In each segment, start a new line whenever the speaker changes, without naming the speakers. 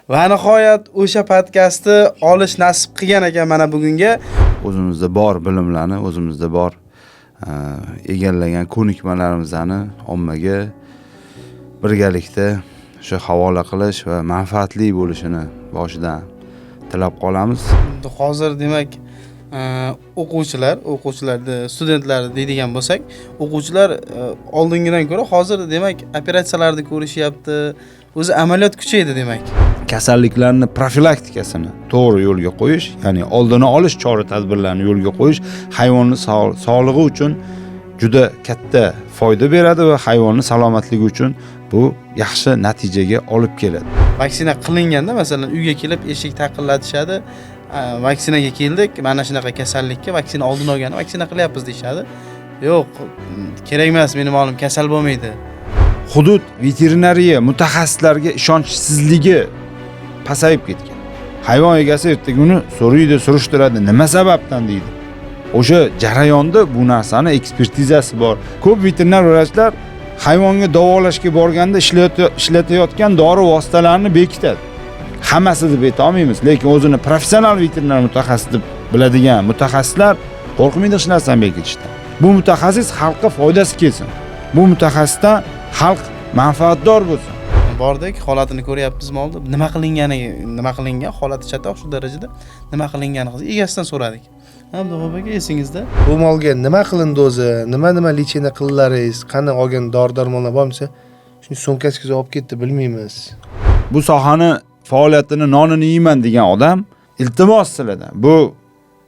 Va nihoyat o'sha podkastni olish nasib qilgan ekan mana bugunga.
O'zimizda bor bilimlarni, o'zimizda bor egallagan ko'nikmalarimizni ommaga birgalikda shu havola qilish va manfaatli bo'lishini boshidan tilab qolamiz.
Hozir demak o'quvchilarni, studentlarni deydigan bo'lsak, o'quvchilar oldingidan ko'ra hozir demak operatsiyalarni ko'rishyapti. O'zi amaliyot kuchaydi demak.
Kasalliklarni profilaktikasini to'g'ri yo'lga qo'yish, ya'ni oldini olish chora-tadbirlarini yo'lga qo'yish hayvonning sog'lig'i uchun juda katta foyda beradi va hayvonning salomatligi uchun bu yaxshi natijaga olib keladi.
Vaksina qilinganda, masalan, uyga kelib eshik taqillatishadi. Vaksinaga keldik, mana shunaqa kasallikka vaksina oldin olgani vaksina qilyapmiz deyshadi. Yo'q, kerak emas, mening molim kasal bo'lmaydi.
Hudud veterinariya mutaxassislariga ishonchsizligi pasayib ketgan. Hayvon egasi ertaga uni so'raydi, surishtiradi, nima sababdan deydi. O'sha jarayonda bu narsani ekspertizasi bor. Ko'p veterinar vrachlar hayvonga davolashga borganda ishlatayotgan dori vositalarini bekitadi. Hammasini deb ayta olmaymiz, lekin o'zini professional veterinar mutaxassis deb biladigan mutaxassislar qo'rqmaydi hech narsani bekitishdan. Bu mutaxassis xalqqa foydasi kelsin. Bu mutaxassisdan xalq manfaatdor bo'lsin.
Bordik, holatini ko'ryapmizmi oldi. Nima qilingan holati chatoq shu darajada nima qilingani egasidan so'radik. Abduxo'p aka, esingizda?
Bu molga nima qilindi o'zi? Nima lechena qillaringiz? Qani olgan dori-darmonlar bormi? Shuni so'mkasiga olib ketdi, bilmaymiz.
Bu sohani faoliyatini nonini yeyman degan odam iltimos sizlardan. Bu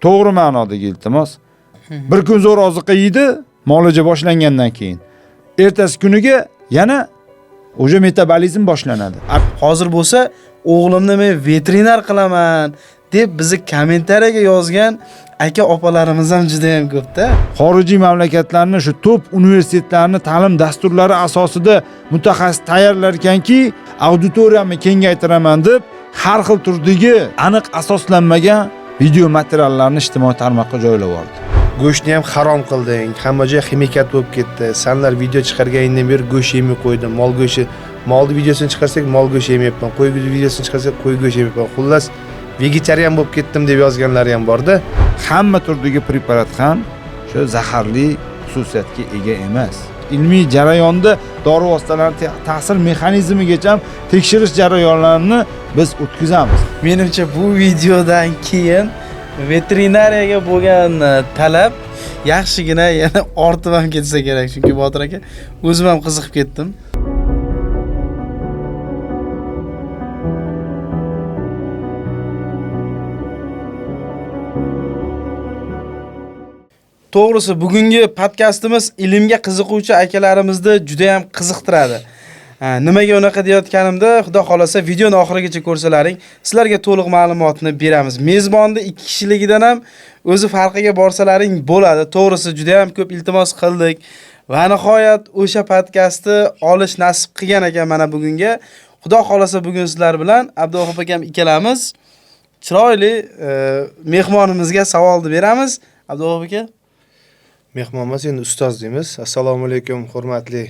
to'g'ri ma'nodagi iltimos. Bir kun zo'r oziqa yeydi, muolaja boshlangandan keyin. Ertasi kuniga yana o'sha metabolizm boshlanadi.
Hozir bo'lsa, o'g'limni men veterinar qilaman deb bizni kommentariyaga yozgan aka-opalarimiz ham juda ham ko'p-da.
Xorijiy mamlakatlarning shu top universitetlarning ta'lim dasturlari asosida mutaxassis tayyorlar ekanki, auditoriyamni kengaytiraman deb har xil turdagi aniq asoslanmagan video materiallarni ijtimoiy tarmoqqa joylab yubordi.
Go'shtni ham harom qilding. Hamma joy ximikat bo'lib ketdi. Senlar video chiqarganingdan beri go'sht yemay qo'ydim. Mol go'shti, molni videosini chiqarsak, mol go'shti yemayapman. Qo'y videosini chiqarsak, qo'y go'shti yemayapman. Xullas, vegetarian bo'lib ketdim deb yozganlar ham bor-da.
Hamma turdagi preparat ham shu zaharli xususiyatga ega emas. Ilmiy jarayonda dori vositalarining ta'sir mexanizmigacha tekshirish jarayonlarini biz o'tkazamiz.
Menimcha bu videodan keyin veterinariyaga bo'lgan talab yaxshigina yana ortib ham ketsa kerak, chunki Botir aka o'zim ham qiziqib ketdim. To'g'risi, bugungi podkastimiz ilmga qiziquvchi akalarimizni juda ham qiziqtiradi. Nimaga unaqa deyotganimda, xudo xolasa videoni oxirigacha ko'rsalaring, sizlarga to'liq ma'lumotni beramiz. Mezbonni 2 kishiligidan ham o'zi farqiga borsalaring bo'ladi. To'g'risi, juda ham ko'p iltimos qildik va nihoyat o'sha podkastni olish nasib qilgan ekan mana bugunga. Xudo xolasa bugun sizlar bilan Abduxo'p akam ikkalamiz chiroyli mehmonimizga savolni beramiz. Abduxo'p aka,
Mehmonimiz endi ustoz deymiz. Assalomu alaykum, hurmatli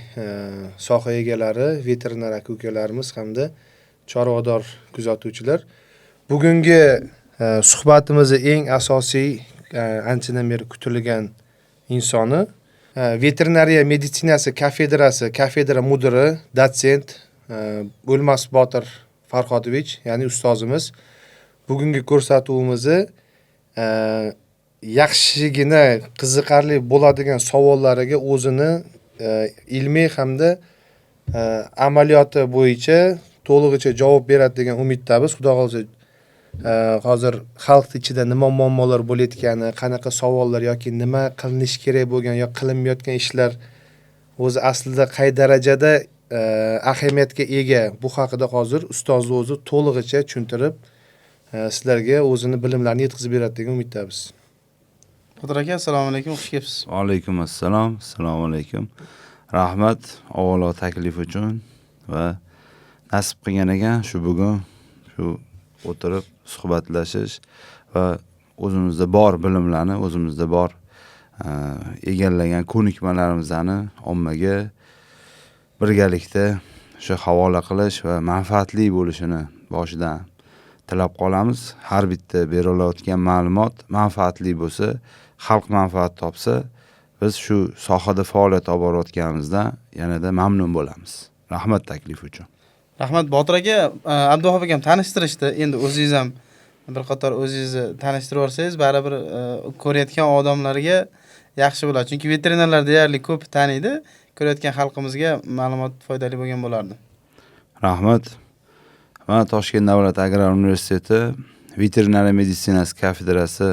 soha egalari, veterinar aka-ukalarimiz hamda chorvador kuzatuvchilar. Bugungi suhbatimizning eng asosiy anchadan beri kutilgan insoni veterinariya meditsinasi kafedra mudiri, dotsent O'lmas Botir Farhodovich, ya'ni ustozimiz. Bugungi ko'rsatuvimizni yaxshigina qiziqarli bo'ladigan savollariga o'zini ilmiy hamda amaliyoti bo'yicha to'lig'icha javob beradi degan umiddamiz. Xudo xolasa hozir xalq ichida nima muammolar bo'layotgani, qanaqa savollar yoki nima qilinish kerak bo'lgan yoki qilinmayotgan ishlar o'zi aslida qay darajada ahamiyatga ega, bu haqida hozir ustoz o'zi to'lig'icha tushuntirib sizlarga o'zini bilimlarini yetkazib beradi degan umiddamiz.
Botir aka, assalomu alaykum, xush kelibsiz.
Va alaykum assalom, assalomu alaykum. Rahmat avvalo taklif uchun va nasib qilgan ekan shu bugun shu o'tirib suhbatlashish va o'zimizda bor bilimlarni, o'zimizda bor egallagan ko'nikmalarimizni ommaga birgalikda shu havola qilish va manfaatli bo'lishini boshidan tilab qolamiz. Har bitta berilayotgan ma'lumot manfaatli bo'lsa, xalq manfaat topsa, biz shu sohada faoliyat olib borayotganimizdan yanada mamnun bo'lamiz. Rahmat taklif uchun.
Rahmat Botir aka, Abduvohab akam tanishtirishdi. Endi o'zingiz ham bir qator o'zingizni tanishtirib olsangiz, baribir ko'rayotgan odamlarga yaxshi bo'ladi. Chunki veterinarlar deyarli ko'p taniydi. Ko'rayotgan xalqimizga ma'lumot foydali bo'lgan bo'lardi.
Rahmat. Men Toshkent davlat agrar universiteti veterinariya meditsinasi kafedrasi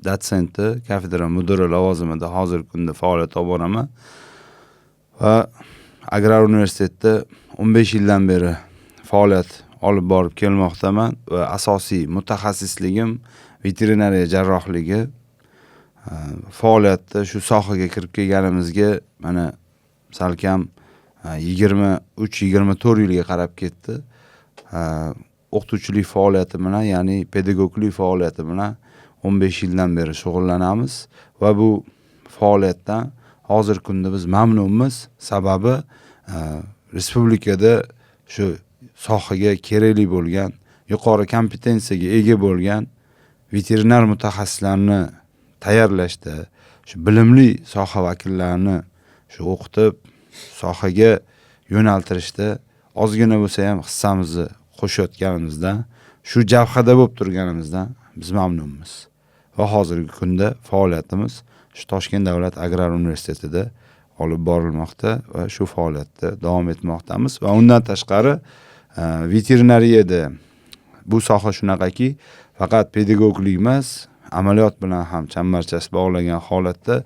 dotsenti, kafedra mudiri lavozimida hozirgi kunda faoliyat olib boraman. Va agrar universitetda 15 yildan beri faoliyat olib borib kelmoqdaman va asosiy mutaxassisligim veterinariya jarrohligi. Faoliyatda shu sohaga kirib kelganimizga mana salkam 23-24 yilga qarab ketdi. O'qituvchilik faoliyati bilan, ya'ni pedagoglik faoliyati bilan 15 yildan beri shug'ullanamiz va bu faoliyatdan hozirgi kunda biz mamnunmiz. Sababi respublikada shu sohaga kerakli bo'lgan, yuqori kompetensiyaga ega bo'lgan veterinar mutaxassislarni tayyorlashda, shu bilimli soha vakillarini shu o'qitib, sohaga yo'naltirishda ozgina bo'lsa ham hissamizni qo'shayotganimizdan, shu jabhada bo'lib turganimizdan biz mamnunmiz. Va hozirgi kunda faoliyatimiz shu Toshkent davlat agrar universitetida olib borilmoqda va shu faoliyatda davom etmoqdamiz va undan tashqari veterinariyada bu soha shunaqaki, faqat pedagoglik emas, amaliyot bilan ham chambarchas bog'lagan holatda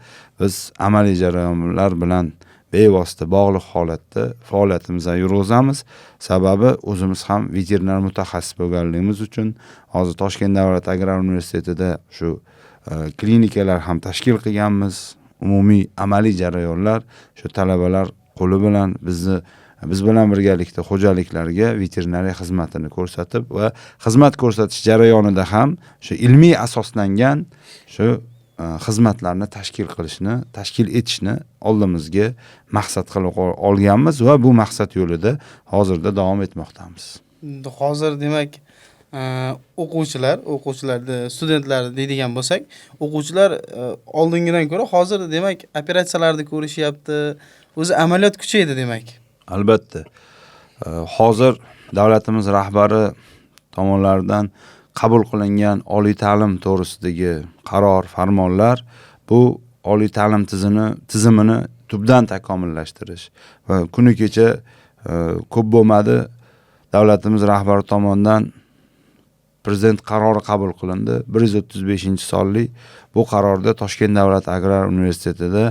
biz amaliy jarayonlar bilan bevosita bog'liq holatda faoliyatimizni yurg'izamiz. Sababi o'zimiz ham veterinar mutaxassis bo'lganligimiz uchun hozir Toshkent davlat agrar universitetida shu klinikalar ham tashkil qilganmiz. Umumiy amaliy jarayonlar shu talabalar qo'li bilan biz bilan birgalikda xo'jaliklarga veterinariya xizmatini ko'rsatib va xizmat ko'rsatish jarayonida ham shu ilmiy asoslangan shu xizmatlarni tashkil etishni oldimizga maqsad qilib olganmiz va bu maqsad yo'lida hozirda davom etmoqdamiz.
Hozir demak, o'quvchilarda, studentlar deydigan bo'lsak, o'quvchilar oldingidan ko'ra hozir demak operatsiyalarni ko'rishyapti, o'zi amaliyot kuchaydi demak.
Albatta. Hozir davlatimiz rahbari tomonidan qabul qilingan oliy ta'lim to'g'risidagi qaror, farmonlar bu oliy ta'lim tizimini tubdan takomillashtirish va kuni kecha ko'p bo'lmadi, davlatimiz rahbari tomonidan prezident qarori qabul qilindi. 135-sonli bu qarorda Toshkent davlat agrar universitetida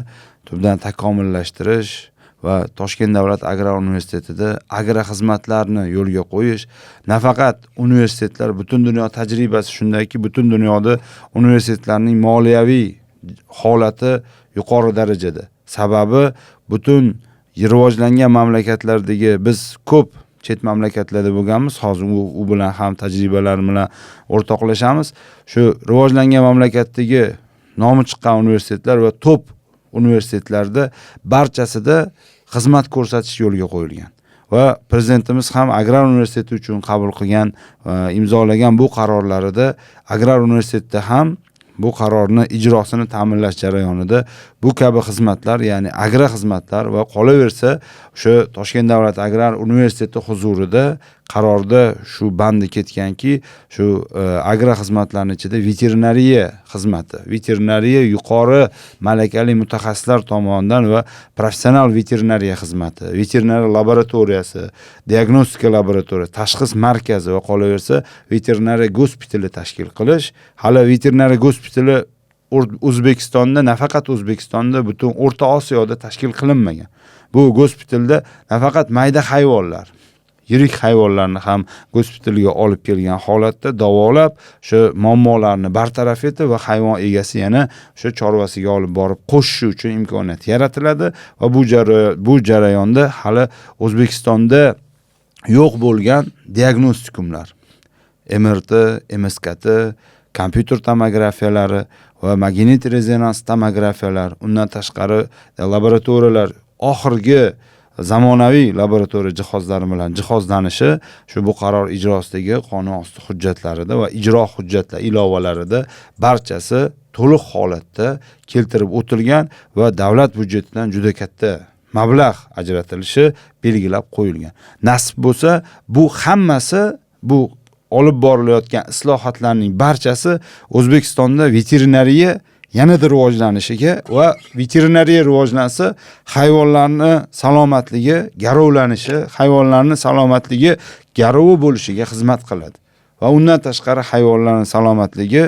tubdan takomillashtirish va Toshkent davlat agrar universitetida agrar xizmatlarni yo'lga qo'yish, nafaqat universitetlar, butun dunyo tajribasi shundaki, butun dunyoda universitetlarning moliyaviy holati yuqori darajada. Sababi butun rivojlangan mamlakatlardagi biz ko'p chet mamlakatlarda bo'lganmiz, hozir u bilan ham tajribalar bilan o'rtoqlashamiz. Shu rivojlangan mamlakatdagi nomi chiqqan universitetlar va top universitetlarda barchasida xizmat ko'rsatish yo'lga qo'yilgan. Va prezidentimiz ham agrar universiteti uchun qabul qilgan va imzolagan bu qarorlarida agrar universitetda ham bu qarorni ijrosini ta'minlash jarayonida bu kabi xizmatlar, ya'ni agrar xizmatlar va qolaversa o'sha Toshkent davlat agrar universiteti huzurida qarorda shu bandi ketganki, shu agrar xizmatlarning ichida veterinariya xizmati, veterinariya yuqori malakali mutaxassislar tomonidan va professional veterinariya xizmati, veterinariya laboratoriyasi, diagnostika laboratoriyasi, tashxis markazi va qolaversa veterinariya gospitali tashkil qilish. Hali veterinariya gospitali O'zbekistonda, nafaqat O'zbekistonda, butun O'rta Osiyoda tashkil qilinmagan. Bu gospitalda nafaqat mayda hayvonlar, yirik hayvonlarni ham gospitalga olib kelgan holatda davolab, o'sha muammolarni bartaraf etib va hayvon egasi yana o'sha chorvasiga olib borib qo'shishi uchun imkoniyat yaratiladi va bu jarayonda hali O'zbekistonda yo'q bo'lgan diagnostikumlar, MRT, MSKT, kompyuter tomografiyalari va magnit rezonans tomografiyalar, undan tashqari laboratoriyalar oxirgi zamonaviy laboratoriya jihozlari bilan jihozlanishi shu bu qaror ijrosidagi qonun osti hujjatlarida va ijro hujjatlar ilovalarida barchasi to'liq holatda keltirib o'tilgan va davlat byudjetidan juda katta mablag' ajratilishi belgilab qo'yilgan. Nasib bo'lsa, bu hammasi bu olib borilayotgan islohotlarning barchasi O'zbekistonda veterinariya yanada rivojlanishiga va veterinariya rivojlansa, hayvonlarning salomatligi, garovlanishi, hayvonlarning salomatligi garovi bo'lishiga xizmat qiladi. Va undan tashqari hayvonlarning salomatligi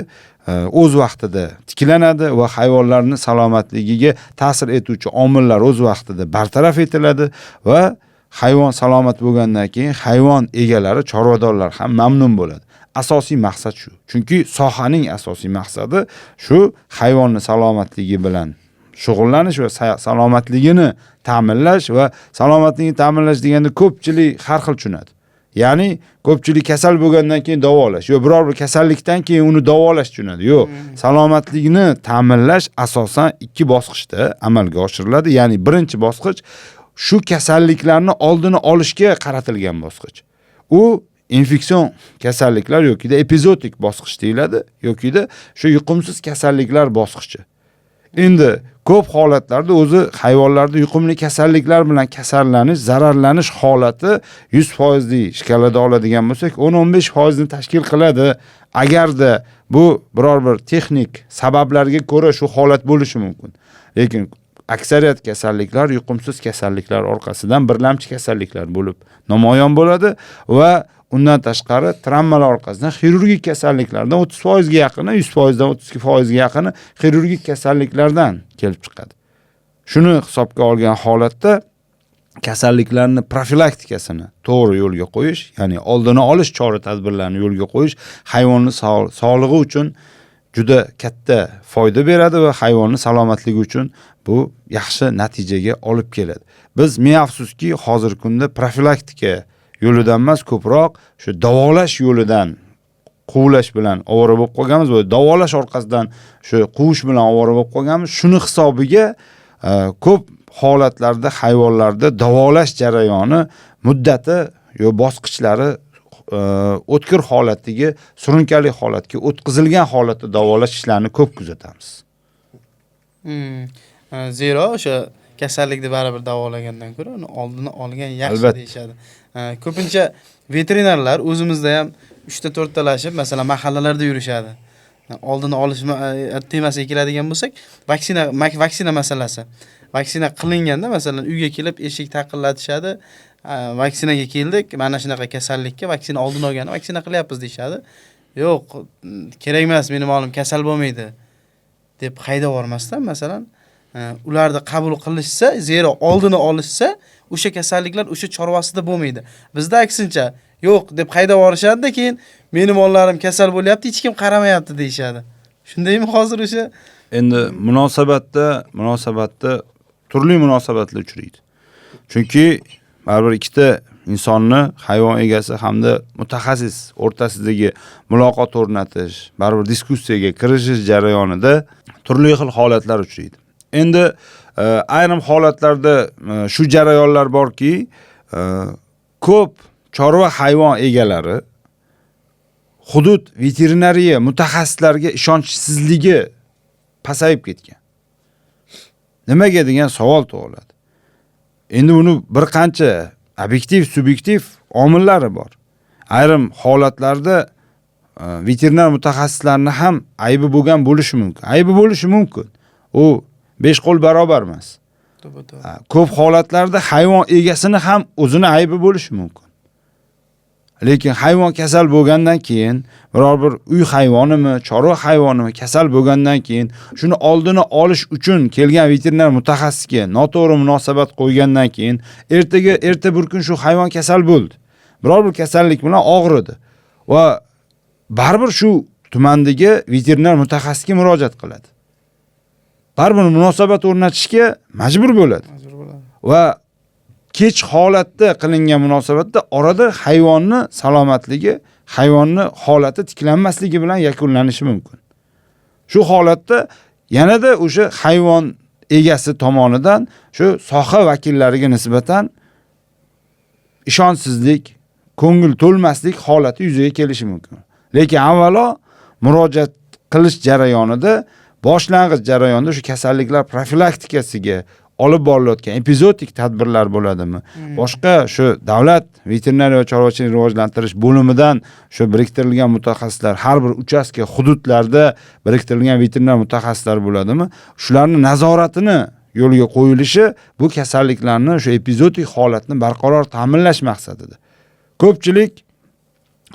o'z vaqtida tiklanadi va hayvonlarning salomatligiga ta'sir etuvchi omillar o'z vaqtida bartaraf etiladi va hayvon salomat bo'lgandan keyin hayvon egalari, chorvadorlar ham mamnun bo'ladi. Asosiy maqsad shu. Chunki sohaning asosiy maqsadi shu hayvonning salomatligi bilan shug'ullanish va salomatligini ta'minlash va salomatligini ta'minlash deganda ko'pchilik har xil tushunadi. Ya'ni ko'pchilik kasal bo'lgandan keyin davolash, yo biror bir kasallikdan keyin uni davolash tushunadi. Yo'q, salomatligini ta'minlash asosan 2 bosqichda amalga oshiriladi. Ya'ni birinchi bosqich shu kasalliklarni oldini olishga qaratilgan bosqich. U infeksion kasalliklar yokida epizodik bosqich deyiladi, yokida shu yuqumsiz kasalliklar bosqichi. Endi ko'p holatlarda o'zi hayvonlarda yuqumli kasalliklar bilan kasallanish, zararlanish holati 100% lik shkalada oladigan bo'lsak, 10-15% ni tashkil qiladi. Agarda bu biror bir texnik sabablarga ko'ra shu holat bo'lishi mumkin. Lekin aksariyat kasalliklar yuqumsiz kasalliklar orqasidan birlamchi kasalliklar bo'lib namoyon bo'ladi va undan tashqari travmalar orqasidan xirurgik kasalliklardan 30% ga yaqini, 100% dan 32% ga yaqini xirurgik kasalliklardan kelib chiqadi. Shuni hisobga olgan holatda kasalliklarni profilaktikasini to'g'ri yo'lga qo'yish, ya'ni oldini olish chora-tadbirlarini yo'lga qo'yish hayvonning sog'lig'i uchun juda katta foyda beradi va hayvonning salomatligi uchun bu yaxshi natijaga olib keladi. Biz ming afsuski hozirgi kunda profilaktika yo'lidan emas, ko'proq shu davolash yo'lidan quvlash bilan ovora bo'lib qolganmiz va davolash orqasidan shu quvish bilan ovora bo'lib qolganmiz. Shuni hisobiga ko'p holatlarda hayvonlarda davolash jarayoni muddati yo bosqichlari o'tkir holatiga, surunkali holatga o'tkazilgan holatda davolash ishlarini ko'p kuzatamiz.
Zero o'sha kasallikni baribir davolagandan ko'ra uni oldini olgan yaxshi deyshadi. Ko'pincha veterinarlar o'zimizda ham 3-4 talashib, masalan, mahallalarda yurishadi. Oldini olish temasiga keladigan bo'lsak, vaksina masalasi. Vaksina qilinganda, masalan, uyga kelib eshik taqillatishadi. Vaksinaga keldik, mana shunaqa kasallikka vaksina oldini olgan, vaksina qilyapmiz deyshadi. Yo'q, kerak emas, mening o'g'lim kasal bo'lmaydi deb haydab yubormasdan, masalan, ularda qabul qilishsa, zero oldini olishsa, o'sha kasalliklar o'sha chorvasida bo'lmaydi. Bizda aksincha, yo'q deb haydab yuborishadi, keyin mening o'g'llarim kasal bo'lyapti, hech kim qaramayapti deyshadi. Shundaymi hozir o'sha?
Endi munosabatda turli munosabatlar uchraydi. Chunki baribir ikkita insonni, hayvon egasi hamda mutaxassis o'rtasidagi muloqot o'rnatish, baribir diskussiyaga kirishish jarayonida turli xil holatlar uchraydi. Endi ayrim holatlarda shu jarayonlar borki, ko'p chorva hayvon egalari hudud veterinariya mutaxassislariga ishonchsizligi pasayib ketgan. Nimaga degan savol tug'iladi. Endi buni bir qancha obyektiv, subyektiv omillari bor. Ayrim holatlarda veterinar mutaxassislarning ham aybi bo'lgan bo'lishi mumkin. Aybi bo'lishi mumkin. U 5 qo'l barobar emas. Ko'p holatlarda hayvon egasini ham o'zini aybi bo'lishi mumkin. Lekin hayvon kasal bo'lgandan keyin, biror bir uy hayvonimi, chorva hayvonimi kasal bo'lgandan keyin shuni oldini olish uchun kelgan veterinar mutaxassisga noto'g'ri munosabat qo'ygandan keyin erta bir kun shu hayvon kasal bo'ldi. Biror bir kasallik bilan og'ridi va baribir shu tumandagi veterinar mutaxassisga murojaat qiladi. Baribir munosabat o'rnatishga majbur bo'ladi. Va kech holatda qilingan munosabatda orada hayvonni salomatligi, hayvonni holati tiklanmasligi bilan yakunlanishi mumkin. Shu holatda yanada o'sha hayvon egasi tomonidan shu soha vakillariga nisbatan ishonchsizlik, ko'ngil to'lmaslik holati yuzaga kelishi mumkin. Lekin avvalo murojaat qilish jarayonida, boshlang'ich jarayonda shu kasalliklar profilaktikasiga olib borilayotgan epizodik tadbirlar bo'ladimi? Boshqa shu davlat veterinariya va chorvachilik rivojlantirish bo'limidan shu biriktirilgan mutaxassislar har bir uchastka hududlarda biriktirilgan veterinar mutaxassislar bo'ladimi? Shularning nazoratini yo'lga qo'yilishi bu kasalliklarni shu epizodik holatni barqaror ta'minlash maqsadida. Ko'pchilik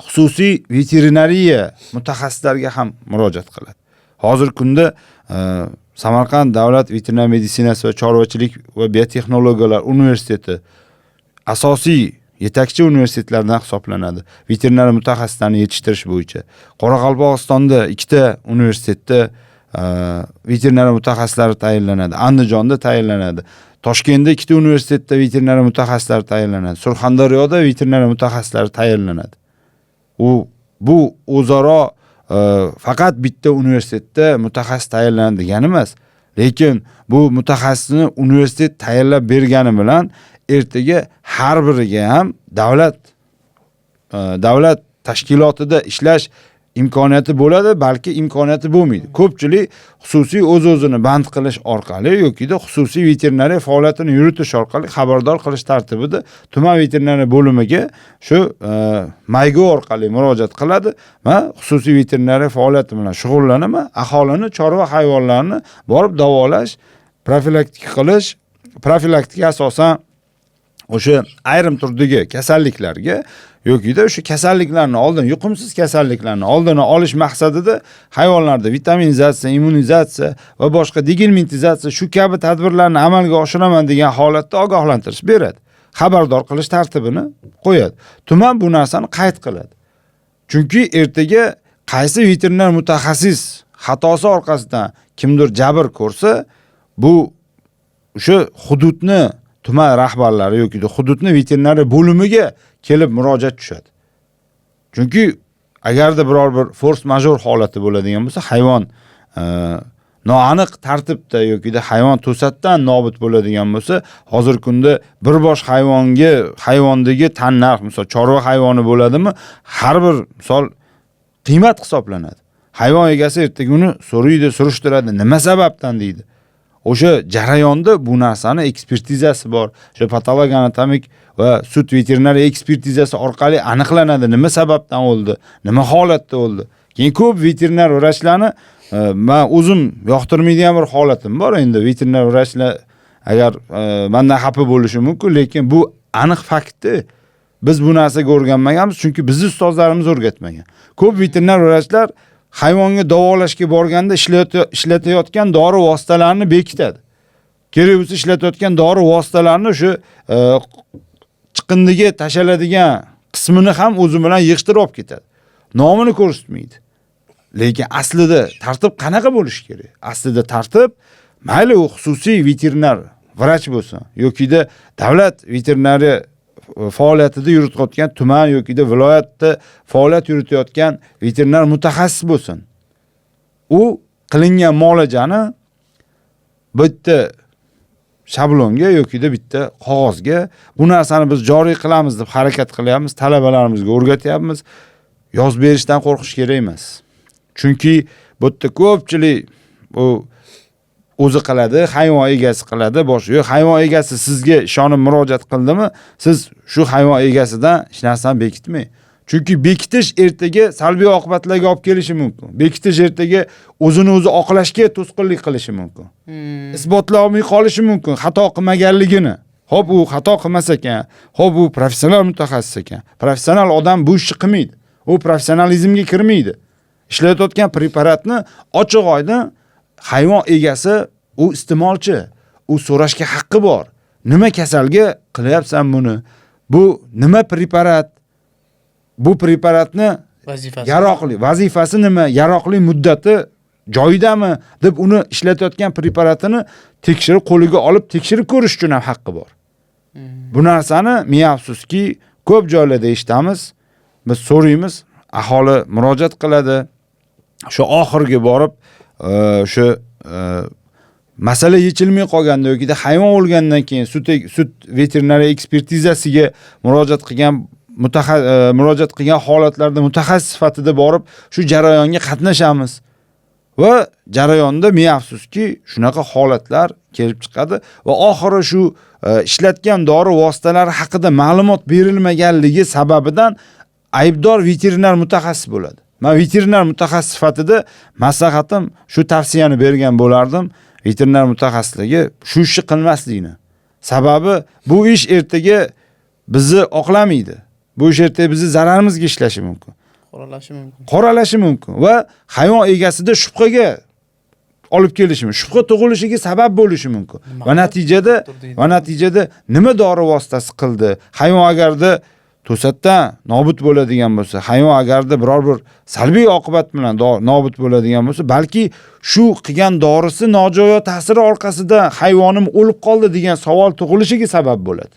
xususiy veterinariya mutaxassislariga ham murojaat qiladi. Hozirgi kunda Samarqand davlat veterinar meditsinasi va chorvachilik va biotexnologiyalar universiteti asosiy yetakchi universitetlardan hisoblanadi. Veterinariya mutaxassislarni yetishtirish bo'yicha. Qoraqalpog'istonda 2 ta universitetda veterinariya mutaxassislari tayinlanadi. Andijonda tayinlanadi. Toshkentda 2 ta universitetda veterinariya mutaxassislari tayinlanadi. Surxondaryoda veterinariya mutaxassislari tayinlanadi. Bu o'zaro faqat bitta universitetda mutaxassis tayinlanadi degani emas. Lekin bu mutaxassisni universitet tayinlab bergani bilan ertaga har biriga ham davlat tashkilotida ishlash imkoniyati bo'ladi, balki imkoniyati bo'lmaydi. Ko'pchilik xususiy o'z-o'zini band qilish orqali yoki xususiy veterinariya faoliyatini yuritish orqali xabardor qilish tartibida tuman veterinariya bo'limiga shu maygo orqali murojaat qiladi. Men xususiy veterinariya faoliyati bilan shug'ullanaman, aholini chorva hayvonlarini borib davolash, profilaktika qilish, profilaktika asosan o'sha ayrim turdagi kasalliklarga yoki o'sha kasalliklarni oldin, yuqumsiz kasalliklarni oldini olish maqsadida hayvonlarda vitaminizatsiya, immunizatsiya va boshqa degelmintizatsiya shu kabi tadbirlarni amalga oshiraman degan holatda ogohlantirish beradi. Xabardor qilish tartibini qo'yadi. Tuman bu narsani qayd qiladi. Chunki ertaga qaysi veterinar mutaxassis xatosi orqasidan kimdir jabr ko'rsa, bu o'sha hududni tuman rahbarlari yoki hududni veterinariya bo'limiga kelib murojaat tushadi. Chunki agarda biror bir force majeure holati bo'ladigan bo'lsa, hayvon noaniq tartibda yoki hayvon to'satdan nobud bo'ladigan bo'lsa, hozirgi kunda bir bosh hayvondagi tan narx, misol chorva hayvoni bo'ladimi, har bir misol qiymat hisoblanadi. Hayvon egasi ertaga uni so'raydi, surishtiradi, nima sababdan deydi. O'sha jarayonda bu narsani ekspertizasi bor. O'sha patolog anatomik va sud veterinariya ekspertizasi orqali aniqlanadi, nima sababdan o'ldi, nima holatda o'ldi. Keyin ko'p veterinar vrachlarni men o'zim yoqtirmaydigan bir holatim bor. Endi veterinar vrachlar agar mendan xafa bo'lishi mumkin, lekin bu aniq faktdir. Biz bu narsaga o'rganmaganmiz, chunki bizni ustozlarimiz o'rgatmagan. Ko'p veterinar vrachlar hayvonga davolashga borganda ishlatayotgan dori vositalarini bekitadi. Kerak bo'lsa ishlatayotgan dori vositalarini shu chiqindiga tashaladigan qismini ham o'zi bilan yig'ishtirib olib ketadi. Nomini ko'rsatmaydi. Lekin aslida tartib qanaqa bo'lishi kerak? Aslida tartib mayli u xususiy veterinar vrach bo'lsin yoki davlat veterinariya faoliyatida yuritayotgan tuman yoki viloyatda faoliyat yuritayotgan veterinar mutaxassis bo'lsin. U qilingan muolajani bitta shablonga yoki bitta qog'ozga bu narsani biz joriy qilamiz deb harakat qilyapmiz, talabalarimizga o'rgatyapmiz. Yozib berishdan qo'rqish kerak emas. Chunki bu yerda ko'pchilik bu o'zi qiladi, hayvon egasi qiladi, boshqa yo'q. Hayvon egasi sizga ishonib murojaat qildimi, siz shu hayvon egasidan hech narsani bekitmang. Chunki bekitish ertaga salbiy oqibatlarga olib kelishi mumkin. Bekitish ertaga o'zini o'zi oqlashga to'sqinlik qilishi mumkin. Isbotlay olmay qolishi mumkin xato qilmaganligini. Xo'p, u xato qilmas ekan, xo'p, u professional mutaxassis ekan. Professional odam bu ishni qilmaydi. U professionalizmga kirmaydi. Ishlatayotgan preparatni ochiq-oydin hayvon egasi, u iste'molchi, u so'rashga haqqi bor. Nima kasalga qilyapsan buni? Bu nima preparat? Bu preparatni vazifasi nima? Yaroqli muddati joyidami deb uni ishlatayotgan preparatini tekshirib qo'liga olib tekshirib ko'rish uchun ham haqqi bor. Bu narsani men afsuski ko'p joylarda eshitamiz. Biz so'raymiz, aholi murojaat qiladi. Shu oxirgi borib shu masala yechilmay qolganda yokida hayvon o'lgandan keyin sut veterinariya ekspertizasiga murojaat qilgan holatlarda mutaxassis sifatida borib shu jarayonga qatnashamiz. Va jarayonda ming afsuski shunaqa holatlar kelib chiqadi va oxiri shu ishlatgan dori vositalari haqida ma'lumot berilmaganligi sababidan aybdor veterinar mutaxassis bo'ladi. Men veterinar mutaxassis sifatida maslahatim shu tavsiyani bergan bo'lardim. Veterinar mutaxassisligi shu ishni qilmaslikni. Sababi bu ish ertaga bizni oqlamaydi. Bu ish ertaga bizni zararimizga ishlashi mumkin. Qoralashi mumkin va hayvon egasida shubhaga olib kelishi mumkin. Shubha tug'ilishiga sabab bo'lishi mumkin. Va natijada nima dori vositasi qildi? Hayvon agarda to'satdan nobud bo'ladigan bo'lsa, hayvon agarda biror bir salbiy oqibat bilan nobud bo'ladigan bo'lsa, balki shu qilgan dorisi nojo'ya ta'siri orqasida hayvonim o'lib qoldi degan savol tug'ilishiga sabab bo'ladi.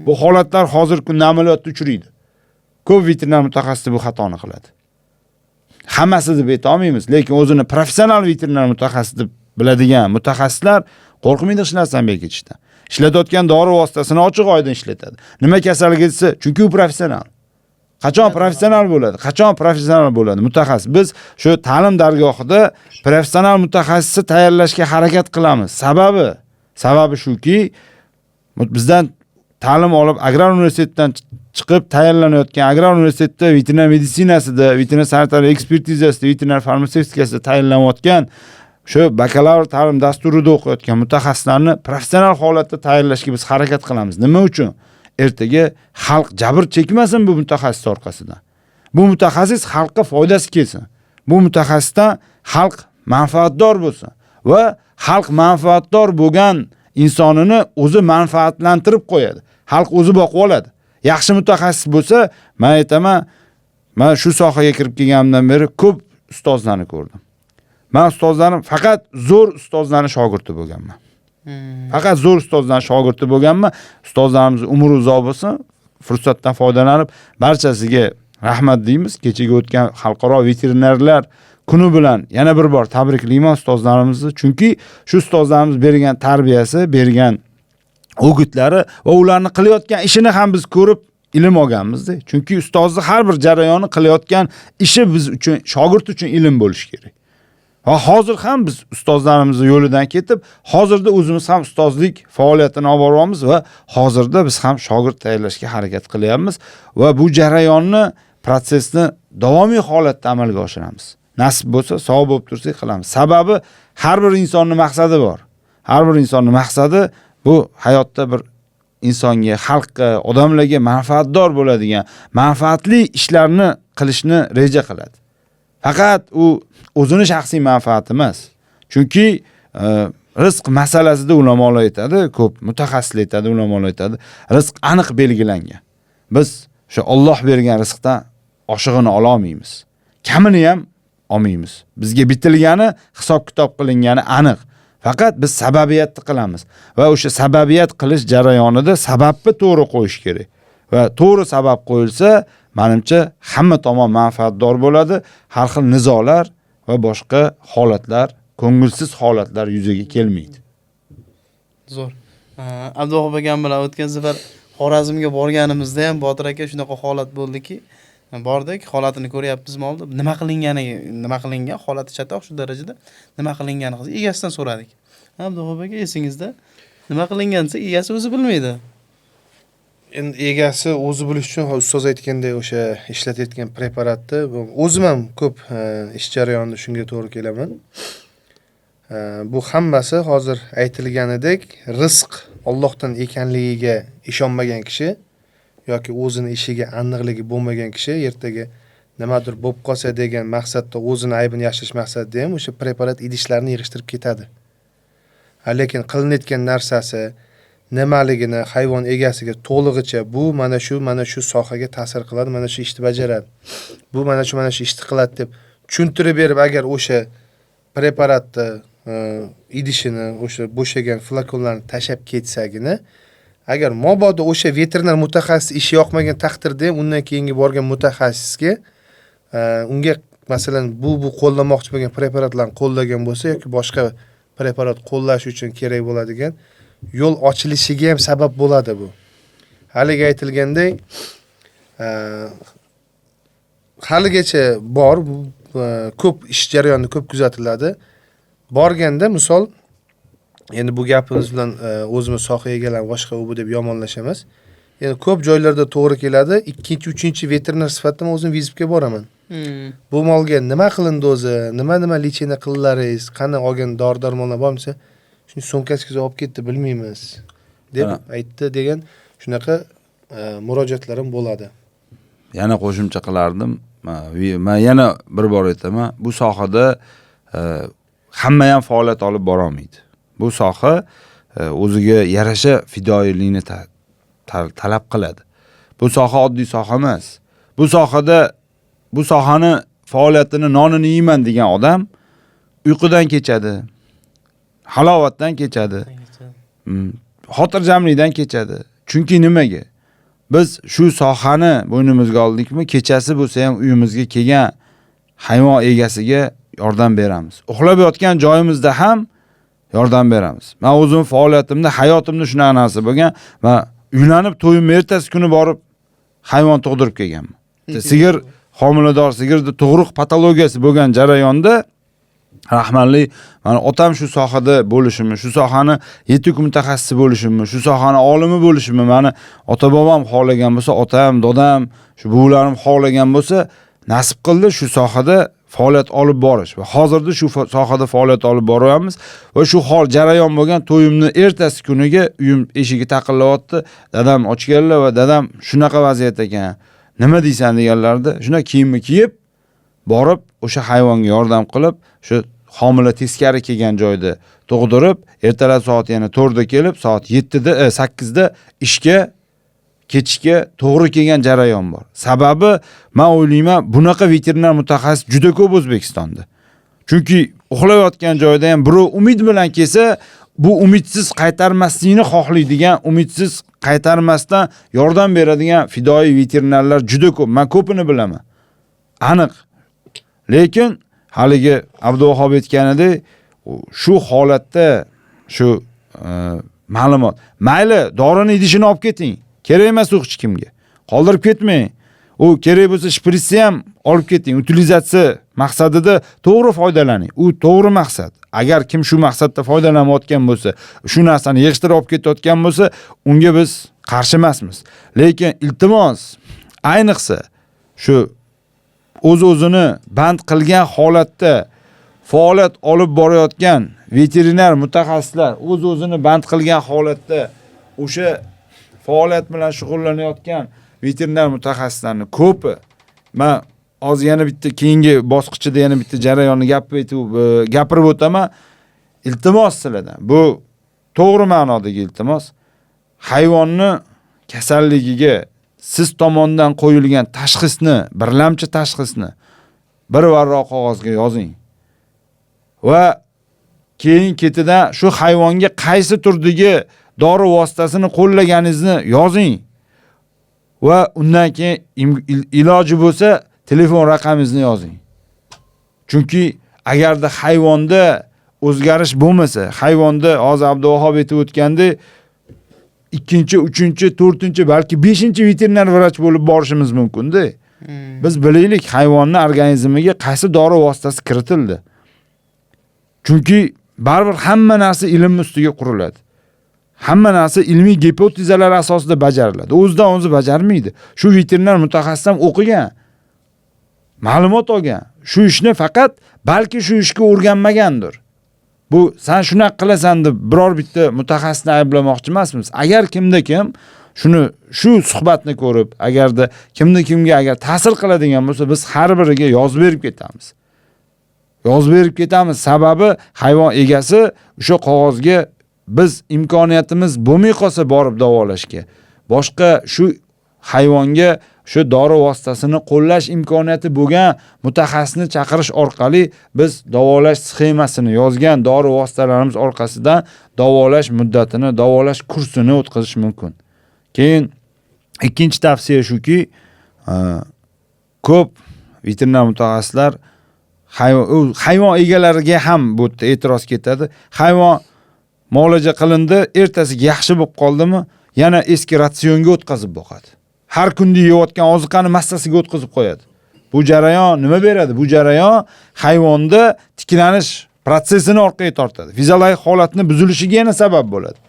Bu holatlar hozirgi kunda amaliyotda uchraydi. Ko'p veterinar mutaxassis bu xatoni qiladi. Hammasi deb ayta olmaymiz, lekin o'zini professional veterinar mutaxassis deb biladigan mutaxassislar qo'rqmaydi hech narsani bekitishdan. Ishlatayotgan dori vositasini ochiq oydin ishlatadi. Nima kasallik desa, chunki u professional. Qachon professional bo'ladi mutaxassis? Biz shu ta'lim dargohida professional mutaxassisni tayyorlashga harakat qilamiz. Sababi shuki, bizdan ta'lim olib agrar universitetdan chiqib tayyorlanayotgan agrar universitetda veterinar meditsinasida, veterinar sanitariya ekspertizasida, veterinar farmatsevtikasida tayyorlanayotgan shu bakalavr ta'lim dasturida o'qiyotgan mutaxassislarni professional holatda tayyorlashga biz harakat qilamiz. Nima uchun? Ertaga xalq jabr chekmasin bu mutaxassis orqasidan. Bu mutaxassis xalqqa foydasi kelsin. Bu mutaxassisdan xalq manfaatdor bo'lsin va xalq manfaatdor bo'lgan insonini o'zi manfaatlantirib qo'yadi. Xalq o'zi boqib oladi. Yaxshi mutaxassis bo'lsa, men aytaman, men shu sohaga kirib kelganimdan beri ko'p ustozlarni ko'rdim. Men ustozlarim faqat zo'r ustozlarning shogirdi bo'lganman. Faqat zo'r ustozlarning shogirdi bo'lganman. Ustozlarimiz umri uzoq bo'lsin. Fursatdan foydalanib barchasiga rahmat deymiz. Kechaga o'tgan xalqaro veterinarlar kuni bilan yana bir bor tabriklayman ustozlarimizni. Chunki shu ustozlarimiz bergan tarbiyasi, bergan o'gitlari va ularni qilayotgan ishini ham biz ko'rib ilm olganmiz-da. Chunki ustozning har bir jarayoni qilayotgan ishi biz uchun, shogird uchun ilm bo'lishi kerak. Va hozir ham biz ustozlarimizning yo'lidan ketib, hozirda o'zimiz ham ustozlik faoliyatini olib boryapmiz va hozirda biz ham shogird tayyorlashga harakat qilyapmiz va bu jarayonni, prosesni davomiy holatda amalga oshiramiz. Nasib bo'lsa, sog' bo'lib tursak qilamiz. Sababi har bir insonning maqsadi bor. Har bir insonning maqsadi bu hayotda bir insonga, xalqqa, odamlarga manfaatdor bo'ladigan, manfaatli ishlarni qilishni reja qiladi. Faqat u o'zini shaxsiy manfaati emas. Chunki rizq masalasida ulamolar aytadi, ko'p mutaxassislar aytadi, ulamolar aytadi, rizq aniq belgilangan. Biz shu Alloh bergan rizqdan oshig'ini ola olmaymiz. Kamini ham olmaymiz. Bizga bitilgani, hisob-kitob qilingani aniq. Faqat biz sababiyatni qilamiz va o'sha sababiyat qilish jarayonida sababni to'g'ri qo'yish kerak. Va to'g'ri sabab qo'yilsa, menimcha hamma tomon manfaatdor bo'ladi. Har xil nizolar va boshqa holatlar, ko'ngilsiz holatlar yuzaga kelmaydi.
Zo'r. Abduvohid akam bilan o'tgan safar Xorazmga borganimizda ham Botir aka shunaqa holat bo'ldiki, bordik, holatini ko'ryapmizmi oldi. Nima qilingan holati chatoq shu darajada nima qilingani qiz egasidan so'radik. Abduvohid aka esingizda nima qilingan desa, egasi o'zi bilmaydi.
Endi egasi o'zi bilish uchun ustoz aytganday o'sha ishlatayotgan preparatni o'zim ham ko'p ish jarayonida shunga to'g'ri kelaman. Bu hammasi hozir aytilganidek rizq Allohdan ekanligiga ishonmagan kishi yoki o'zini ishiga aniqligi bo'lmagan kishi ertaga nimadir bo'lib qolsa degan maqsadda o'zini aybini yashirish maqsadida ham o'sha preparat idishlarni yig'ishtirib ketadi. Lekin qilinayotgan narsasi nimaligini hayvon egasiga to'lig'icha bu mana shu sohaga ta'sir qiladi, mana shu ishni bajaradi. Bu mana shu ishni qiladi deb tushuntirib berib agar o'sha preparatni idishini, o'sha bo'shagan flakonlarni tashab ketsagina, agar mabodo o'sha veterinar mutaxassis ishi yoqmagan taqdirda ham undan keyingi borgan mutaxassisga unga masalan bu qo'llamoqchi bo'lgan preparatlarni qo'llagan bo'lsa yoki boshqa preparat qo'llash uchun kerak bo'ladigan yo'l ochilishiga ham sabab bo'ladi bu. Haliga aytilgandek, haligacha bor, ko'p ish jarayoni ko'p kuzatiladi. Borganda misol, endi bu gapimiz bilan o'zimiz soha egalari boshqa u bu deb yomonlashamiz. Endi ko'p joylarda to'g'ri keladi. 2-3 veterinar sifatida men o'zim vizitga boraman. Bu molga nima qilindi o'zi, nima lechena qillaringiz, qani olgan dori-darmonlar bormi desa, shuni so'mkasiga olib ketdi, bilmaymiz deb aytdi degan shunaqa murojaatlarim bo'ladi.
Yana qo'shimcha qilardim. Men yana bir bor aytaman, bu sohada hamma ham faoliyat olib bora olmaydi. Bu soha o'ziga yarasha fidoyilikni talab qiladi. Bu soha oddiy soha emas. Bu sohani faoliyatini nonini yeyman degan odam uyqudan kechadi. Halovatdan kechadi. Xotirjamlikdan kechadi. Chunki nimaga? Biz shu sohani bo'ynimizga oldikmi, kechasi bo'lsa ham uyimizga kelgan hayvon egasiga yordam beramiz. Uxlab yotgan joyimizda ham yordam beramiz. Men o'zim faoliyatimda, hayotimda shunaqa narsa bo'lgan. Men uylanib to'yimni ertasi kuni borib hayvon tug'dirib kelganman. Sigir, homilador sigirda tug'ruq patologiyasi bo'lgan jarayonda rahmanli, mana otam shu sohada bo'lishimni, shu sohani yetuk mutaxassisi bo'lishimni, shu sohani olimi bo'lishimni meni ota-bobam xohlagan bo'lsa, otam, dadam, shu buvlarim xohlagan bo'lsa, nasib qildi shu sohada faoliyat olib borish va hozirda shu sohada faoliyat olib boryapmiz va shu hol jarayon bo'lgan to'yimni ertasi kuniga uyim eshigi taqillayapti. Dadam ochganlar va dadam shunaqa vaziyat ekan. Nima deysan deganlarda, shuna kiyimni kiyib borib o'sha hayvonga yordam qilib, shu homila teskari kelgan joyda tug'dirib, ertalab soat yana 4 da kelib, soat 7da, 8 da ishga ketishga to'g'ri kelgan jarayon bor. Sababi men o'ylayman, bunaqa veterinar mutaxassis juda ko'p O'zbekistonda. Chunki uxlayotgan joyda ham birov umid bilan kelsa, bu umidsiz qaytarmaslikni xohlaydigan, umidsiz qaytarmasdan yordam beradigan fidoyi veterinarlar juda ko'p. Men ko'pini bilaman. Aniq. Lekin haligi Abduvahob aytganidek, shu holatda shu ma'lumot, mayli dorini idishini olib keting. Kerak emas u hech kimga. Qoldirib ketmang. U kerak bo'lsa shpritsni ham olib keting. Utilizatsiya maqsadida to'g'ri foydalaning. U to'g'ri maqsad. Agar kim shu maqsadda foydalanayotgan bo'lsa, shu narsani yig'ishtirib olib ketayotgan bo'lsa, unga biz qarshi emasmiz. Lekin iltimos, ayniqsa shu o'zini band qilgan holatda faoliyat olib borayotgan veterinar mutaxassislar o'zini band qilgan holatda o'sha faoliyat bilan shug'ullanayotgan veterinar mutaxassislarning ko'pi, men hozir yana bitta keyingi bosqichida yana bitta jarayonni gapirib o'taman. Iltimos sizlardan, bu to'g'ri ma'nodagi iltimos, hayvonni kasalligiga siz tomonidan qo'yilgan tashxisni, birlamchi tashxisni bir varroq qog'ozga yozing. Va keyin ketidan shu hayvonga qaysi turdagi dori vositasini qo'llaganingizni yozing. Va undan keyin iloji bo'lsa telefon raqamingizni yozing. Chunki agarda hayvonda o'zgarish bo'lmasa, hayvonda hozir Abduvahob aytib o'tgandek, 2-chi, 3-chi, 4-chi, balki 5-chi veterinar vrach bo'lib borishimiz mumkin-da. Biz bilaylik hayvonning organizmiga qaysi dori vositasi kiritildi. Chunki baribir hamma narsa ilm ustiga quriladi. Hamma narsa ilmiy gipotezalar asosida bajariladi. O'zidan o'zi bajarmaydi. Shu veterinar mutaxassis ham o'qigan, ma'lumot olgan. Shu ishni faqat balki shu ishga o'rganmagandir. Bu sen shunaqa qilasan deb biror bitta mutaxassisni ayblamoqchi emasmiz. Agar kim shu suhbatni ko'rib, agarda kimga agar ta'sir qiladigan bo'lsa, biz har biriga yozib berib ketamiz. Yozib berib ketamiz. Sababi hayvon egasi o'sha qog'ozga biz imkoniyatimiz bo'lmay qolsa borib davolashga, boshqa shu hayvonga shu dori vositasini qo'llash imkoniyati bo'lgan mutaxassisni chaqirish orqali biz davolash sxemasini yozgan dori vositalarimiz orqasidan davolash muddatini, davolash kursini o'tkazish mumkin. Keyin ikkinchi tavsiya shuki, ko'p veterinar mutaxassislar hayvon egalariga ham bu yerda e'tiroz ketadi. Hayvon muolaja qilindi, ertasiga yaxshi bo'lib qoldimi, yana eski ratsionga o'tkazib boqadi. Har kunda yeyotgan oziqani massasiga o'tkazib qo'yadi. Bu jarayon nima beradi? Bu jarayon hayvonda tiklanish protsessini orqaga tortadi. Fiziologik holatni buzilishiga yana sabab bo'ladi.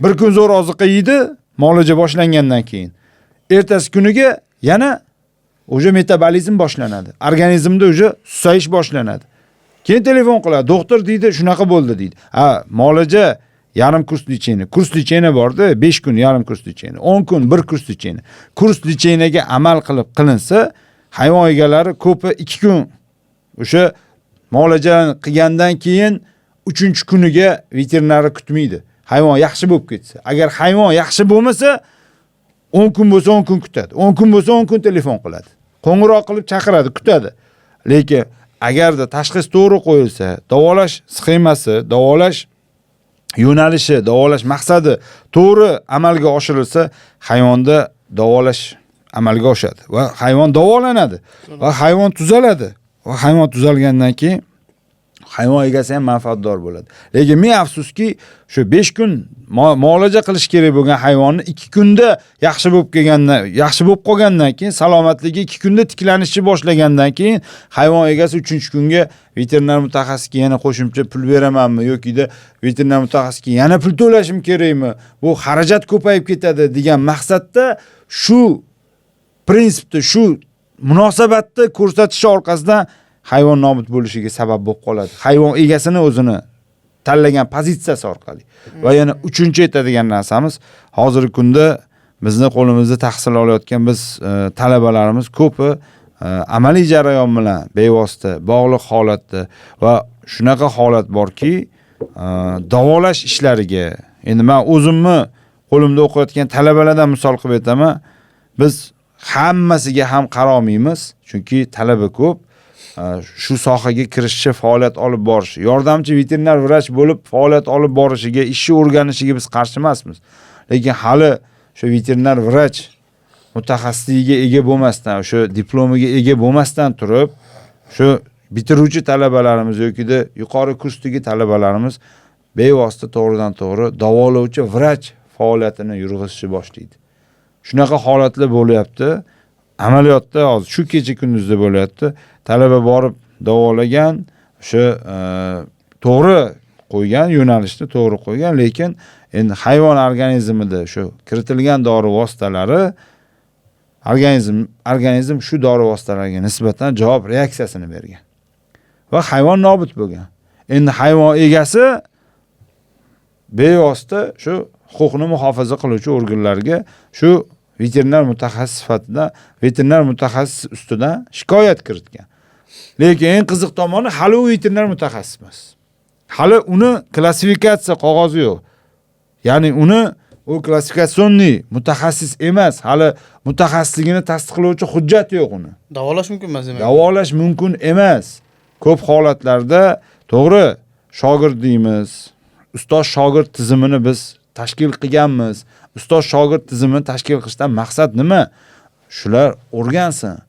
Bir kun zo'r oziqa yeydi, muolaja boshlangandan keyin. Ertasi kuniga yana o'sha metabolizm boshlanadi. Organizmda o'sha susayish boshlanadi. Keyin telefon qiladi, doktor deydi, shunaqa bo'ldi deydi. Ha, muolaja yarim kurs licheni. Kurs licheni borda 5 kun yarim kurs licheni, 10 kun 1 kurs licheni. Kurs licheniga amal qilinsa, hayvon egalari ko'pi 2 kun o'sha muolajani qilgandan keyin 3-kuniga veterinarni kutmaydi. Hayvon yaxshi bo'lib ketsa. Agar hayvon yaxshi bo'lmasa, 10 kun bo'lsa 10 kun kutadi. 10 kun bo'lsa 10 kun telefon qiladi. Qo'ng'iroq qilib chaqiradi, kutadi. Lekin agarda tashxis to'g'ri qo'yilsa, davolash sxemasi, davolash yo'nalishi, davolash maqsadi to'g'ri amalga oshirilsa, hayvonda davolash amalga oshadi va hayvon davolanadi va hayvon tuzaladi. Va hayvon tuzalgandan keyin hayvon egasi ham manfaatdor bo'ladi. Lekin men afsuski, shu 5 kun muolaja qilish kerak bo'lgan hayvonni 2 kunda yaxshi bo'lib qolgandan keyin, salomatligi 2 kunda tiklanishni boshlagandan keyin hayvon egasi 3-kunga veterinar mutaxassisga yana qo'shimcha pul beramanmi yoki veterinar mutaxassisga yana pul to'lashim kerakmi? Bu xarajat ko'payib ketadi degan maqsadda shu prinsipda, shu munosabatni ko'rsatish orqasidan hayvon nobud bo'lishiga sabab bo'lib qoladi. Hayvon egasini o'zini tanlagan pozitsiyasi orqali. Va yana 3-chi aytadigan narsamiz, hozirgi kunda bizni qo'limizda tahsil olayotgan biz talabalarimiz ko'pi amaliy jarayon bilan bevosita bog'liq holatda va shunaqa holat borki, davolash ishlariga, endi men o'zimni qo'limda o'qiyotgan talabalardan misol qilib aytaman, biz hammasiga ham qara olmaymiz, chunki talaba ko'p. Shu sohaga kirishchi, faoliyat olib borish, yordamchi veterinar vrach bo'lib faoliyat olib borishiga, ishni o'rganishiga biz qarshi emasmiz. Lekin hali shu veterinar vrach mutaxassisligiga ega bo'lmasdan, o'sha diplomiga ega bo'lmasdan turib, shu bitiruvchi talabalarimiz yoki yuqori kursdagi talabalarimiz bevosita to'g'ridan to'g'ri davolovchi vrach faoliyatini yurg'izishni boshlaydi. Shunaqa holatlar bo'lyapti. Amaliyotda hozir shu kecha kunduzda bo'lyapti. Talaba borib davolagan, o'sha to'g'ri qo'ygan, yo'nalishni to'g'ri qo'ygan, lekin endi hayvon organizmida shu kiritilgan dori vositalari organizm shu dori vositalariga nisbatan javob reaksiyasini bergan. Va hayvon nobud bo'lgan. Endi hayvon egasi bevosita shu huquqni muhofaza qiluvchi organlarga shu veterinar mutaxassis sifatida veterinar mutaxassis ustidan shikoyat kiritgan. Lekin eng qiziq tomoni hali u veterinar mutaxassis emas. Hali uni klassifikatsiya qog'ozi yo'q. Ya'ni uni u klassifikatsionni mutaxassis emas, hali mutaxassisligini tasdiqlovchi hujjat yo'q uni.
Davolash mumkin emas demak.
Davolash mumkin emas. Ko'p holatlarda to'g'ri shogird deymiz. Ustoz shogird tizimini biz tashkil qilganmiz. Ustoz shogird tizimini tashkil qilishdan maqsad nima? Shular o'rgansin.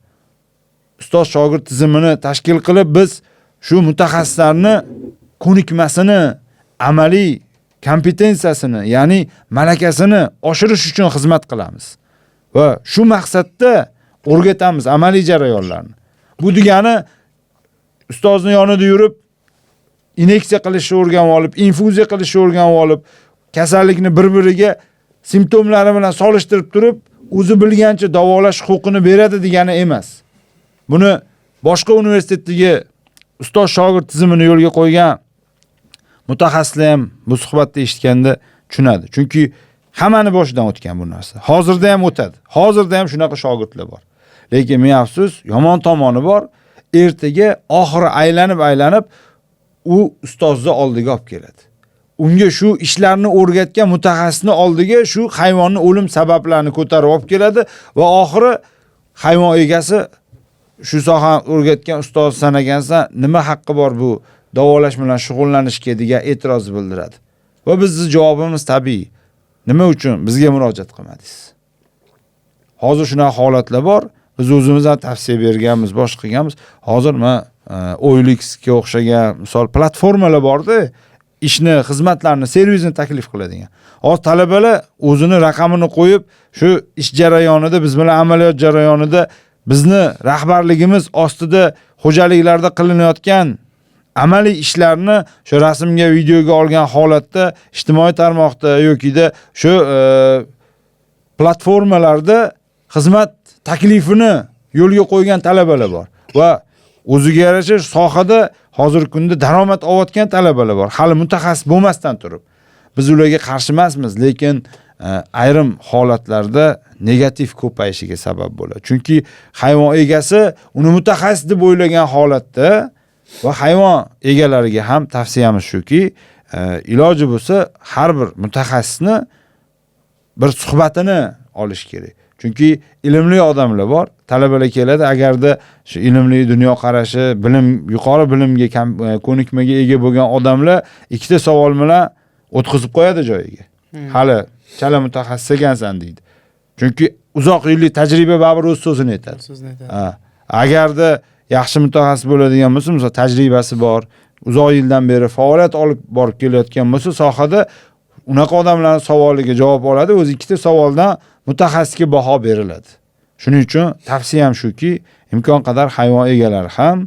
Ustoz shogird tizimini tashkil qilib biz shu mutaxassislarni ko'nikmasini, amaliy kompetensiyasini, ya'ni malakasini oshirish uchun xizmat qilamiz. Va shu maqsadda o'rgatamiz amaliy jarayonlarni. Bu degani ustozni yonida yurib inyeksiya qilishni o'rganib olib, infuziya qilishni o'rganib olib, kasallikni bir-biriga simptomlari bilan solishtirib turib, o'zi bilgancha davolash huquqini beradi degani emas. Buni boshqa universitetdagi ustoz shogird tizimini yo'lga qo'ygan mutaxassislar ham bu suhbatda eshitganda tushunadi. Chunki hammani boshidan o'tgan bu narsa. Hozirda ham o'tadi. Hozirda ham shunaqa shogirdlar bor. Lekin men afsus, yomon tomoni bor. Ertaga oxiri aylanib u ustozni oldiga olib keladi. Unga shu ishlarni o'rgatgan mutaxassisni oldiga shu hayvonning o'lim sabablarini ko'tarib olib keladi va oxiri hayvon egasi shu soha o'rgatgan ustoz sanagansa nima haqqi bor bu davolash bilan shug'ullanishga degan e'tiroz bildiradi. Va bizning javobimiz tabiiy. Nima uchun bizga murojaat qilmadingiz? Hozir shunaqa holatlar bor. biz o'zimiz ham tavsiya berganmiz, boshqa qilganmiz. Hozir men OLX-ga o'xshagan misol platformalar borda, ishni, xizmatlarni, servisni taklif qiladigan. Hozir talabalar o'zini raqamini qo'yib, shu ish jarayonida, biz bilan amaliyot jarayonida bizni rahbarligimiz ostida xo'jaliklarda qilinayotgan amaliy ishlarni shu rasmga, videoga olgan holatda ijtimoiy tarmoqda yoki-da shu platformalarda xizmat taklifini yo'lga qo'ygan talabalar bor va o'ziga yarasha sohada hozirgi kunda daromad olayotgan talabalar bor. Hali mutaxassis bo'lmasdan turib. Biz ularga qarshi emasmiz, lekin ayrim holatlarda negativ ko'payishiga sabab bo'ladi. Chunki hayvon egasi uni mutaxassis deb o'ylagan holatda va hayvon egalariga ham tavsiyamiz shuki, iloji bo'lsa har bir mutaxassisni bir suhbatini olish kerak. Chunki ilmli odamlar bor, talabalar keladi, agarda shu ilmli dunyoqarashi, yuqori bilimga ko'nikmaga ega bo'lgan odamlar ikkita savol bilan o'tkazib qo'yadi joyiga. Hali chala mutaxassis ekansan deydi. Chunki uzoq yillik tajriba baribir o'z so'zini aytadi. Agarda yaxshi mutaxassis bo'ladigan bo'lsa, misol tajribasi bor, uzoq yildan beri faoliyat olib borib kelayotgan bo'lsa, sohada unaqa odamlarning savoliga javob oladi, o'zi ikkita savoldan mutaxassisga baho beriladi. Shuning uchun tavsiyam shuki, imkon qadar hayvon egalari ham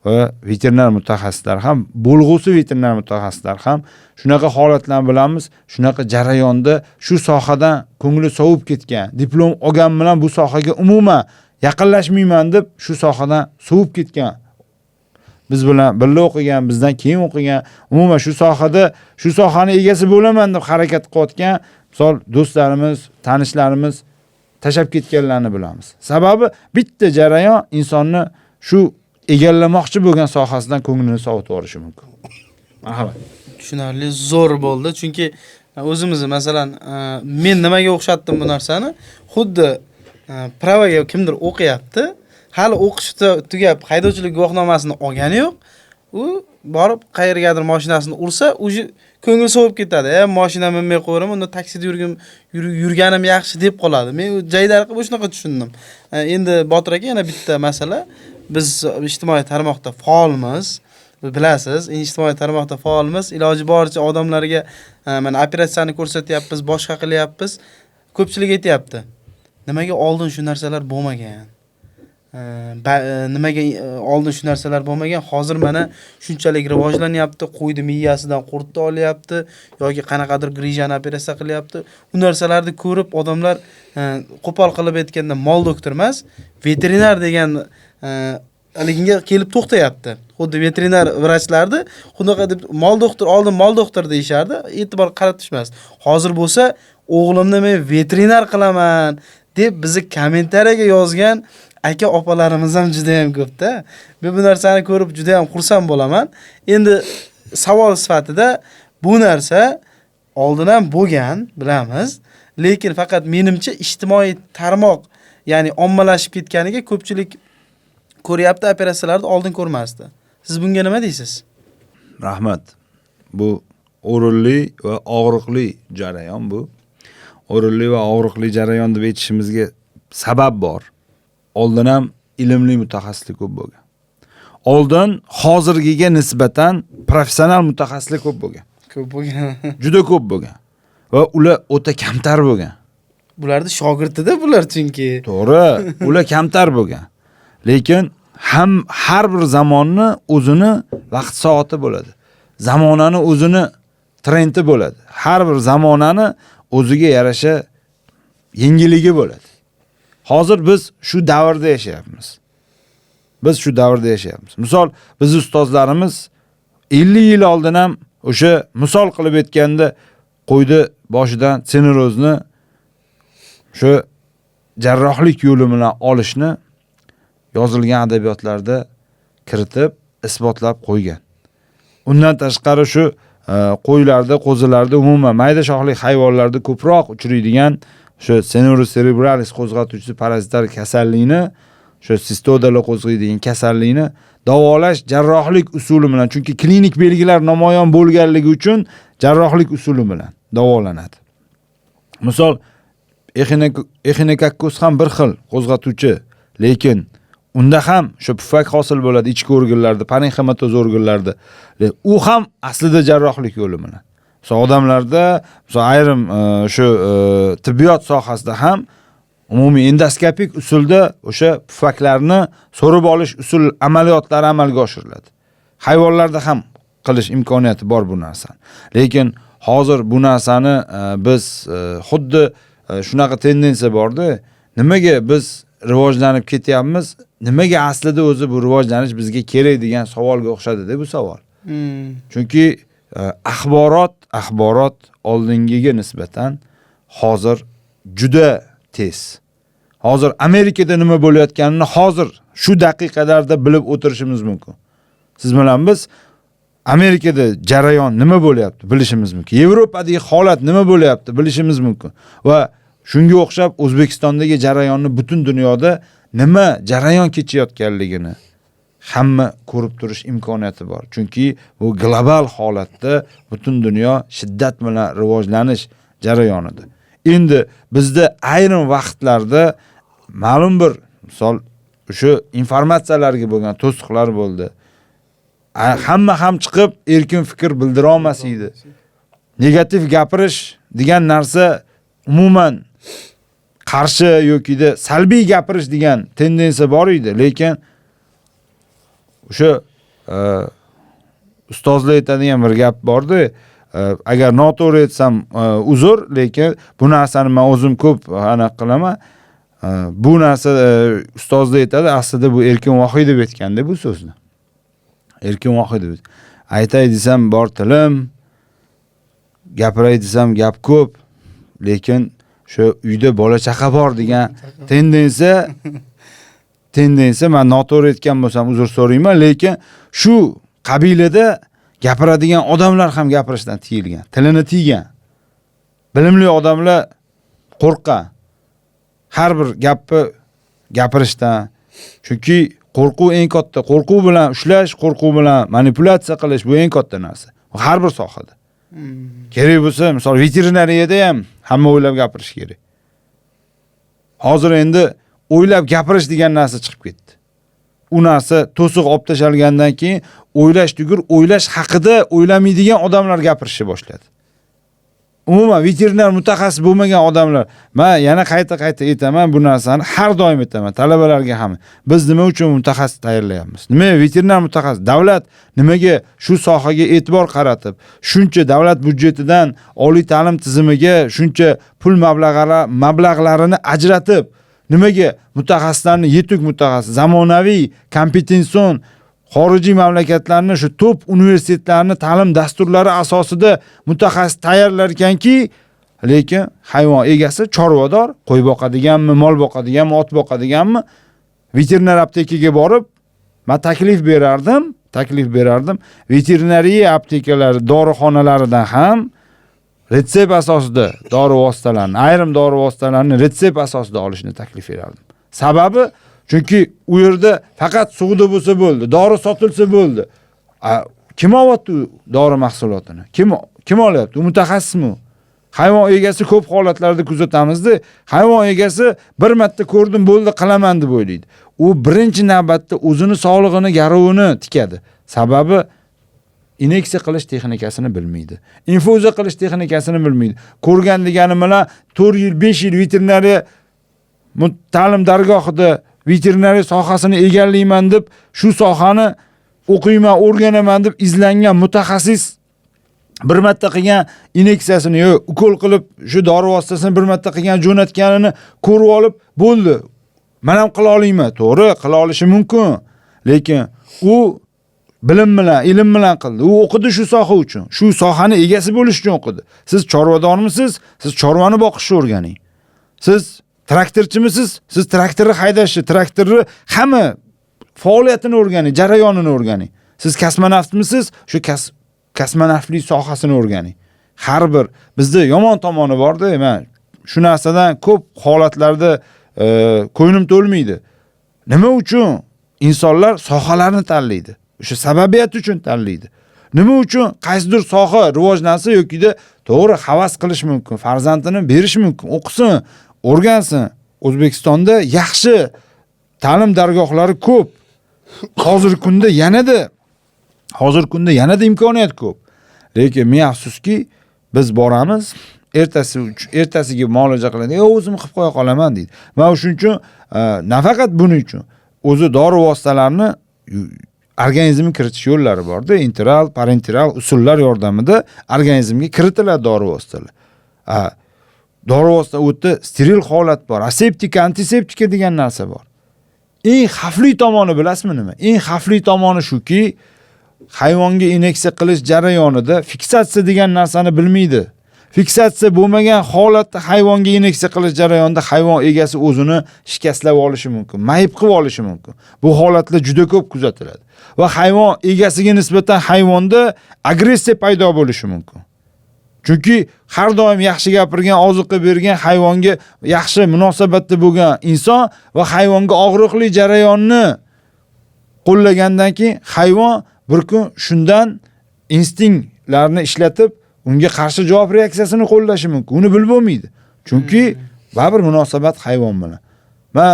va veterinar mutaxassislar ham, bo'lg'usi veterinar mutaxassislar ham shunaqa holatlarni bilamiz, shunaqa jarayonda shu sohadan ko'ngli sovib ketgan, diplom olgan bilan bu sohaga umuman yaqinlashmayman deb shu sohadan sovib ketgan. Biz bilan birga o'qigan, bizdan keyin o'qigan, umuman shu sohada, shu sohaning egasi bo'laman deb harakat qilayotgan, misol do'stlarimiz, tanishlarimiz tashab ketganlarni bilamiz. Sababi bitta jarayon insonni shu egallamoqchi bo'lgan sohasidan ko'nglini sovutib yuborishi mumkin. Marhamat.
Tushunarli, zo'r bo'ldi. Chunki o'zimiz masalan, men nimaga o'xshatdim bu narsani? Xuddi pravaga kimdir o'qiyapti, hali o'qishni tugab, haydovchilik guvohnomasini olgani yo'q. U borib qayergadir mashinasini ursa, o'zi ko'ngli sovib ketadi. Mashina minmay qo'yaman, unda taksida yurganim yaxshi deb qoladi. Men jaydar qilib shunaqa tushundim. Endi Botir aka, yana bitta masala. Biz ijtimoiy tarmoqda faolmiz. Bilasiz, ijtimoiy tarmoqda faolmiz. Iloji boricha odamlarga mana operatsiyani ko'rsatyapmiz, boshqa qilyapmiz. Ko'pchilik aytayapti. Nimaga oldin shu narsalar bo'lmagan? Nimaga oldin shu narsalar bo'lmagan? Hozir mana shunchalik rivojlanyapti, qo'ydi miyasidan qurtni olyapti yoki qanaqadir grijani operatsiya qilyapti. Bu narsalarni ko'rib odamlar qo'pol qilib aytganda mol doktor emas, veterinar degan aliginga kelib to'xtayapti. Xuddi veterinar vrachlarni xunaqa deb mol doktor, oldin mol doktor deyishardi, e'tibor qaratishmas. Hozir bo'lsa, o'g'limni men veterinar qilaman deb bizni kommentariyaga yozgan aka opalarimiz ham juda ham ko'pda. Men bu narsani ko'rib juda ham xursand bo'laman. Endi savol sifatida bu narsa oldin ham bo'lgan, bilamiz, lekin faqat menimcha ijtimoiy tarmoq, ya'ni ommalashib ketganiga ko'pchilik ko'ryapti, operatsiyalarni oldin ko'rmasdi. Siz bunga nima deysiz?
Rahmat. Bu o'rinli va og'riqli jarayon bu. O'rinli va og'riqli jarayon deb aytishimizga sabab bor. Oldin ham ilmli mutaxassislik ko'p bo'lgan. Oldin hozirgiga nisbatan professional mutaxassislik ko'p bo'lgan.
Ko'p bo'lgan.
Juda ko'p bo'lgan. Va ular o'ta kamtar bo'lgan.
Bularning shogirdida bular chunki.
To'g'ri, ular kamtar bo'lgan. Lekin har bir zamonni o'zini vaqt soati bo'ladi. Zamonani o'zini trendi bo'ladi. Har bir zamonani o'ziga yarasha yengilligi bo'ladi. Hozir biz shu davrda yashayapmiz. Misol, biz ustozlarimiz 50 yil oldin ham o'sha misol qilib aytganda qo'ydi boshidan senirozni shu jarrohlik yo'li bilan olishni yozilgan adabiyotlarda kiritib isbotlab qo'ygan. Undan tashqari shu qo'ylarda, qo'zilarda, umuman mayda shoxli hayvonlarda ko'proq uchraydigan shu Senorus cerebralis qo'zg'atuvchi parazitar kasallikni, shu sistodalar qo'zg'aydigan kasallikni davolash jarrohlik usuli bilan, chunki klinik belgilar namoyon bo'lganligi uchun jarrohlik usuli bilan davolanadi. Misol, Echinokokkus ham bir xil qo'zg'atuvchi, Lekin unda ham o'sha pufak hosil bo'ladi ichki organlarda, parenximatoz organlarda. U ham aslida jarrohlik yo'li bilan. Misol odamlarda, misol ayrim shu tibbiyot sohasida ham umumiy endoskopik usulda o'sha pufaklarni so'rib olish usul amaliyotlari amalga oshiriladi. Hayvonlarda ham qilish imkoniyati bor bu narsani. Lekin hozir bu narsani biz xuddi shunaqa tendensiya borda, nimaga biz rivojlanib ketyapmiz? Nimaga aslida o'zi bu rivojlanish bizga kerak degan savolga o'xshadi-da bu savol. Chunki axborot oldingiga nisbatan hozir juda tez. Hozir Amerikada nima bo'layotganini hozir shu daqiqalarda bilib o'tirishimiz mumkin. Siz bilan biz Amerikada jarayon nima bo'layapti bilishimiz mumkin. Yevropadagi holat nima bo'layapti bilishimiz mumkin. Va shunga o'xshab O'zbekistondagi jarayonni butun dunyoda nima jarayon kechayotganligini hamma ko'rib turish imkoniyati bor. Chunki bu global holatda butun dunyo shiddat bilan rivojlanish jarayonida. Endi bizda ayrim vaqtlarda ma'lum bir misol o'sha informatsiyalarga bo'lgan to'siqlar bo'ldi. Hamma ham chiqib erkin fikr bildira olmas edi. Negativ gapirish degan narsa umuman qarshi yoki salbiy gapirish degan tendensiya bor edi. Lekin o'sha ustozlar aytadigan bir gap bordi. Agar noto'g'ri aytsam uzr, lekin bu narsani men o'zim ko'p aniq qilaman. Bu narsa ustozlar aytadi, aslida bu Erkin Vohidov aytganda bu so'zni. Erkin Vohidov. Aytay desam bor tilim, gapiray desam gap ko'p, lekin shu uyda bola chaqa bor degan tendensiya men noto'g'ri aytgan bo'lsam uzr so'rayman, lekin shu qabilada gapiradigan odamlar ham gapirishdan tiyilgan, tilini tiygan. Bilimli odamlar qo'rqqan. Har bir gapni gapirishdan. Chunki qo'rquv eng katta. Qo'rquv bilan ushlash, qo'rquv bilan manipulyatsiya qilish bu eng katta narsa. Har bir sohada. Kerak bo'lsa, misol veterinariyada ham hamma o'ylab gapirish kerak. Hozir endi o'ylab gapirish degan narsa chiqib ketdi. U narsa to'siq olib tashalgandan keyin o'ylash tugur, o'ylash haqida o'ylamaydigan odamlar gapirishni boshladi. Umuman veterinar mutaxassis bo'lmagan odamlar, men yana qayta aytaman bu narsani, har doim aytaman talabalarga ham. Biz nima uchun mutaxassis tayyorlayapmiz? Nima veterinar mutaxassis? Davlat nimaga shu sohaga e'tibor qaratib, shuncha davlat byudjetidan oliy ta'lim tizimiga shuncha pul mablag'larini ajratib, nimaga mutaxassislarni yetuk mutaxassis, zamonaviy, kompetentsion xorijiy mamlakatlarning shu top universitetlarning ta'lim dasturlari asosida mutaxassis tayyorlar ekanki, lekin hayvon egasi chorvador, qo'y boqadiganmi, mol boqadiganmi, ot boqadiganmi, veterinar aptekaga borib, men taklif berardim. Veterinariya aptekalari, dorixonalaridan ham retsept asosida dori vositalarini, ayrim dori vositalarini retsept asosida olishni taklif berardim. Sababi chunki u yerda faqat suvda bo'lsa bo'ldi, dori sotilsa bo'ldi. Kim olyapti dori mahsulotini? Kim olyapti? U mutaxassismi? Hayvon egasi ko'p holatlarda kuzatamizda, hayvon egasi bir marta ko'rdim, bo'ldi, qilaman deb o'ylaydi. U birinchi navbatda o'zini sog'lig'ini, garovini tikadi. Sababi inyeksiya qilish texnikasini bilmaydi. Infuziya qilish texnikasini bilmaydi. Ko'rgan degani bilan 4 yil, 5 yil veterinariya ta'lim dargohida veterinariya sohasini egallayman deb, shu sohani o'qiyman, o'rganaman deb izlangan mutaxassis bir marta qilgan inyeksiyasini yo ukol qilib, shu dori vositasini bir marta qilgan jo'natganini ko'rib olib, bo'ldi. Men ham qila olayman. To'g'ri, qila olishi mumkin. Lekin u bilim bilan, ilm bilan qildi. U o'qidi shu soha uchun. Shu sohani egasi bo'lish uchun o'qidi. Siz chorvadormisiz? Siz chorvani boqishni o'rganing. Siz traktorchimisiz? Siz traktorni haydashni, traktorni hamma faoliyatini o'rganing, jarayonini o'rganing. Siz kosmonavtmisiz? Shu kosmonavtlik sohasini o'rganing. Har bir bizda yomon tomoni bor-da, men shu narsadan ko'p holatlarda ko'nglim to'lmaydi. Nima uchun insonlar sohalarni tanlaydi? O'sha sababiyat uchun tanlaydi. Nima uchun qaysidir soha rivojlansa yoki to'g'ri havas qilish mumkin, farzandini berish mumkin, o'qisin, o'rgansin. O'zbekistonda yaxshi ta'lim dargohlari ko'p. Hozirgi kunda yanada imkoniyat ko'p. Lekin men afsuski biz boramiz, ertasiga muolaja qiladi. O'zim qilib qo'ya qolaman deydi. Va shuning uchun nafaqat buning uchun o'zi dori vositalarini organizmga kiritish yo'llari bor-da, enteral, parenteral usullar yordamida organizmga kiritiladi dori vositalar. Dori vosita o'tda steril holat bor, aseptika, antiseptika degan narsa bor. Eng xavfli tomoni bilasizmi nima? Eng xavfli tomoni shuki, hayvonga inyeksiya qilish jarayonida fiksatsiya degan narsani bilmaydi. Fiksatsiya bo'lmagan holatda hayvonga inyeksiya qilish jarayonida hayvon egasi o'zini shikastlab olishi mumkin, mayib qilib olishi mumkin. Bu holatlar juda ko'p kuzatiladi. Va hayvon egasiga nisbatan hayvonda agressiya paydo bo'lishi mumkin. Chunki har doim yaxshi gapirgan, oziqa bergan, hayvonga yaxshi munosabatda bo'lgan inson va hayvonga og'riqli jarayonni qo'llagandan keyin hayvon bir kun shundan instinktlarni ishlatib unga qarshi javob reaksiyasini qo'llashi mumkin. Uni bilib bo'lmaydi. Chunki baribir munosabat hayvon bilan. Va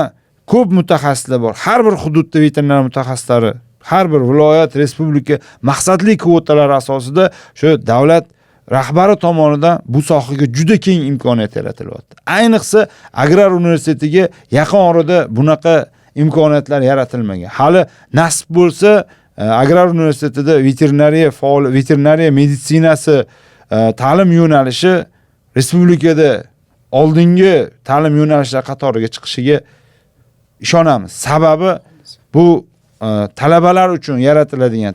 ko'p mutaxassislar bor. Har bir hududda veterinar mutaxassislari, har bir viloyat, respublika maqsadli kvotalar asosida shu davlat rahbari tomonidan bu sohaga juda keng imkoniyat yaratilyapti. Ayniqsa agrar universitetiga yaqin orada bunaqa imkoniyatlar yaratilmagan. Hali nasib bo'lsa agrar universitetida veterinariya meditsinasi ta'lim yo'nalishi respublikada oldingi ta'lim yo'nalishlari qatoriga chiqishiga ishonamiz. Sababi bu talabalar uchun yaratiladigan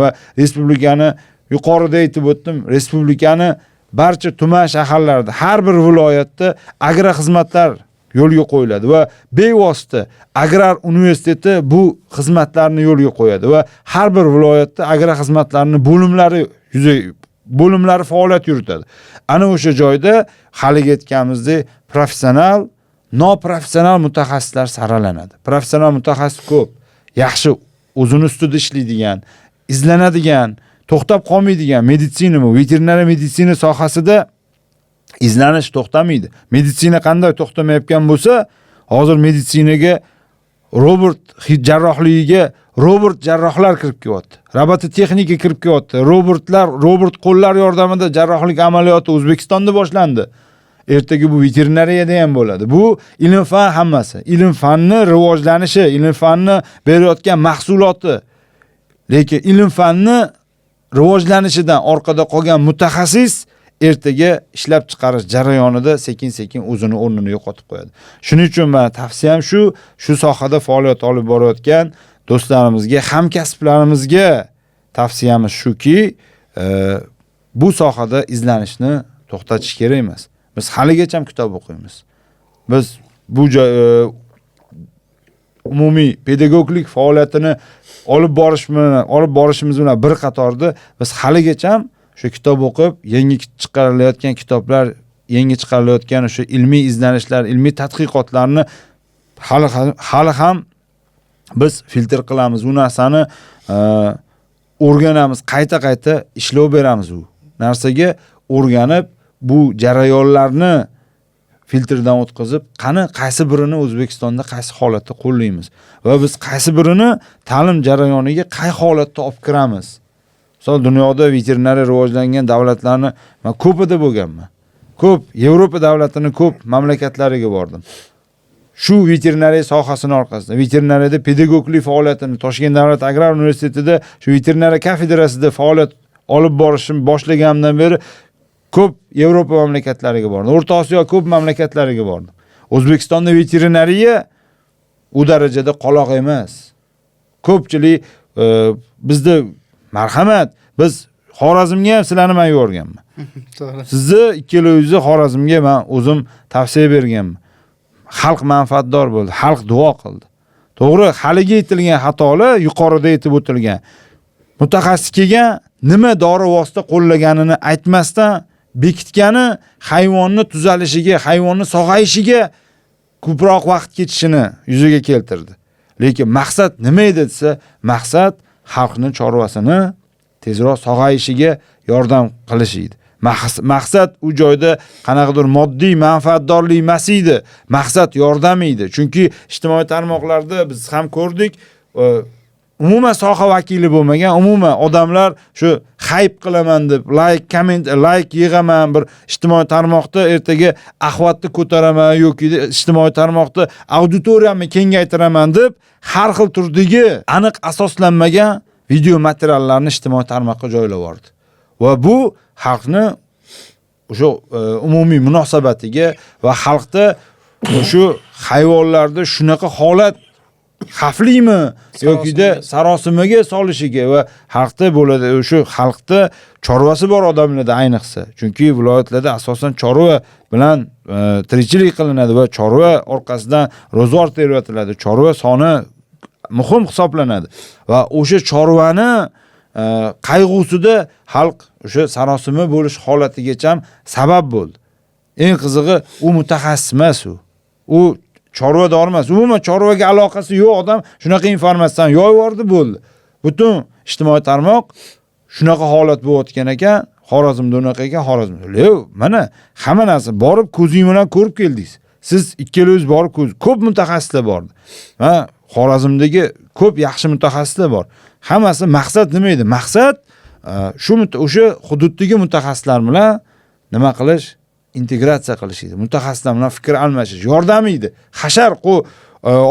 va respublikani yuqorida aytib o'tdim, respublikani barcha tuman shaharlarda, har bir viloyatda agrar xizmatlar yo'lga qo'yiladi va bevosita agrar universiteti bu xizmatlarni yo'lga qo'yadi va har bir viloyatda agrar xizmatlarning bo'limlari faoliyat yuritadi. Ana o'sha joyda haliga aytganimizdek professional, noprofessional mutaxassislar saralanadi. Professional mutaxassis ko'p, yaxshi o'zini ustida ishlaydigan, izlanadigan, to'xtab qolmaydigan meditsina va veterinariya meditsina sohasida izlanish to'xtamaydi. Meditsina qanday to'xtamayotgan bo'lsa, hozir meditsinaga robot jarrohligiga robot jarrohlar kirib kelyapti. Robototexnika kirib kelyapti. Robot qo'llar yordamida jarrohlik amaliyoti O'zbekistonda boshlandi. Ertaga bu veterinariyada ham bo'ladi. Bu ilm-fan hammasi. Ilm-fanni rivojlanishi, ilm-fanni berayotgan mahsuloti. Lekin ilm-fanni rivojlanishidan orqada qolgan mutaxassis ertaga ishlab chiqarish jarayonida sekin-sekin o'zini o'rnini yo'qotib qo'yadi. Shuning uchun men tavsiyam shu sohada faoliyat olib borayotgan do'stlarimizga, hamkasblarimizga tavsiyamiz shuki, bu sohada izlanishni to'xtatish kerak emas. Biz haligacha kitob o'qiymiz. Biz bu umumiy pedagoglik faoliyatini olib borishimiz bilan bir qatorda biz haligacha shu kitob o'qib, yangi chiqarilayotgan o'sha ilmiy izlanishlar, ilmiy tadqiqotlarni hali ham biz filtr qilamiz, u narsani o'rganamiz, qayta ishlov beramiz u narsaga o'rganib, bu jarayonlarni filtrdan o'tkazib, qaysi birini O'zbekistonda qaysi holatda qo'llaymiz va biz qaysi birini ta'lim jarayoniga qay holatda olib kiramiz. Misol dunyoda veterinariya rivojlangan davlatlarni men ko'pida bo'lganman. Ko'p Yevropa davlatining ko'p mamlakatlariga bordim. Shu veterinariya sohasini orqasida, veterinariyada pedagoglik faoliyatini Toshkent davlat agrar universitetida shu veterinariya kafedrasida faoliyat olib borishim boshlaganimdan beri ko'p Yevropa mamlakatlariga bordim. O'rta Osiyo ko'p mamlakatlariga bordim. O'zbekistonda veterinariya u darajada qoloq emas. Ko'pchilik bizda marhamat, biz Xorazmga ham sizlarni men yuborganman.
To'g'ri.
Sizni ikkalangizni Xorazmga men o'zim tavsiya berganman. Xalq manfaatdor bo'ldi, xalq duo qildi. To'g'ri, haliga aytilgan xatolar yuqorida aytib o'tilgan. Mutaxassis kelgan nima dori vosita qo'llaganini aytmasdan bekitgani hayvonni tuzalishiga, hayvonni sog'ayishiga ko'proq vaqt ketishini yuzaga keltirdi. Lekin maqsad nima edi desa, maqsad xalqning chorvasini tezroq sog'ayishiga yordam qilish edi. Maqsad u joyda qanaqadir moddiy manfaatdorlik emas edi. Maqsad yordam edi. Chunki ijtimoiy tarmoqlarda biz ham ko'rdik, umuman soha vakili bo'lmagan, umuman odamlar shu hype qilaman deb, like yig'aman, bir ijtimoiy tarmoqda ertaga ahvatni ko'taraman yoki ijtimoiy tarmoqda auditoriyamni kengaytiraman deb har xil turdagi aniq asoslanmagan video materiallarni ijtimoiy tarmoqqa joylab yubordi. Va bu xalqni o'sha umumiy munosabatiga va xalqda o'sha hayvonlarda shunaqa holat xavflimi yokida sarosimaga solishiga va xalqda bo'ladi, o'sha xalqda chorvasi bor odamlarda ayniqsa, chunki viloyatlarda asosan chorva bilan tirikchilik qilinadi va chorva orqasidan ro'zg'or tervatiladi. Chorva soni muhim hisoblanadi va o'sha chorvani qayg'usida xalq o'sha sarosima bo'lish holatigacha ham sabab bo'ldi. Eng qizig'i, u mutaxassis emas, u chorvador emas. Umuman chorvaga aloqasi yo'q odam shunaqa informatsiya yoyib yubordi, bo'ldi. Butun ijtimoiy tarmoq shunaqa holat bo'layotgan ekan, Xorazmda unaqa ekan, Xorazmda. Mana hamma narsa borib ko'zingiz bilan ko'rib keldingiz. Siz ikkalangiz borib ko'p mutaxassislar bor. Va Xorazmdagi ko'p yaxshi mutaxassislar bor. Hammasi maqsad nima edi? Maqsad o'sha hududdagi mutaxassislar bilan nima qilish? Integratsiya qilish edi. Mutaxassislar bilan fikr almashish, yordam edi. Hashar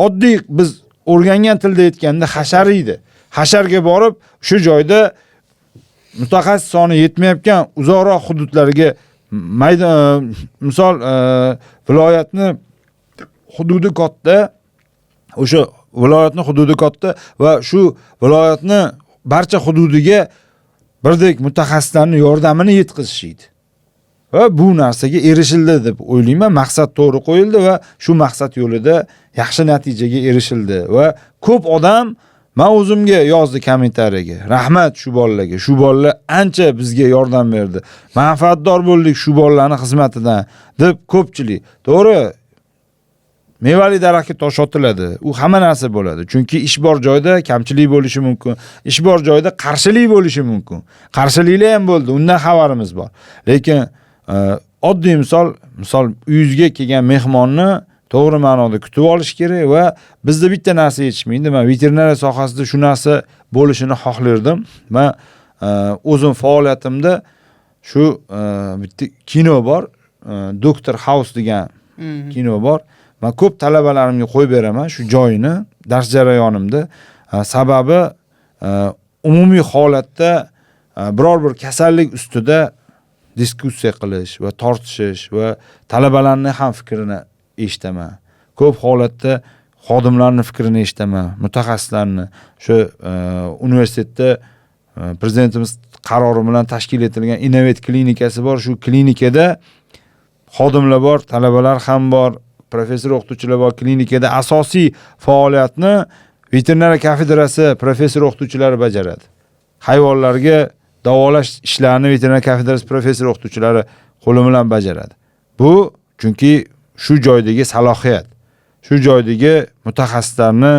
oddiy biz o'rgangan tilda aytganda hashar edi. Hasharga borib shu joyda mutaxassis soni yetmayotgan uzoqroq hududlarga misol viloyatni hududi katta, o'sha viloyatni hududi katta va shu viloyatni barcha hududiga birdek mutaxassislarning yordamini yetkazish edi. Va bu narsaga erishildi deb o'ylayman. Maqsad to'g'ri qo'yildi va shu maqsad yo'lida yaxshi natijaga erishildi va ko'p odam men o'zimga yozdi kommentariyaga. Rahmat shu bolalarga. Shu bolalar ancha bizga yordam berdi. Manfaatdor bo'ldik shu bolalarning xizmatidan deb ko'pchilik. To'g'ri, mevali daraxtga tosh otiladi. U hamma narsa bo'ladi. Chunki ish bor joyda kamchilik bo'lishi mumkin. Ish bor joyda qarshilik bo'lishi mumkin. Qarshiliklar ham bo'ldi. Undan xabarimiz bor. Lekin oddiy misol uyingizga kelgan mehmonni to'g'ri ma'noda kutib olish kerak va bizda bitta narsa yetishmaydi. Men veterinariya sohasida shu narsa bo'lishini xohlardim. Men o'zim faoliyatimda shu bitta kino bor, Dr. House degan kino bor. Men ko'p talabalarimga qo'yib beraman shu joyini dars jarayonimda. Sababi umumiy holatda biror bir kasallik ustida diskussiya qilish va tortishish va talabalarning ham fikrini eshitaman. Ko'p holatda xodimlarning fikrini eshitaman, mutaxassislarni. Shu universitetda prezidentimiz qarori bilan tashkil etilgan Innovet klinikasi bor. Shu klinikada xodimlar bor, talabalar ham bor, professor o'qituvchilar bor. Klinikada asosiy faoliyatni veterinariya kafedrasi professor o'qituvchilari bajaradi. Hayvonlarga davolash ishlarini veterinariya kafedrasi professor o'qituvchilari qo'li bilan bajaradi. Bu chunki shu joydagi salohiyat, shu joydagi mutaxassislarni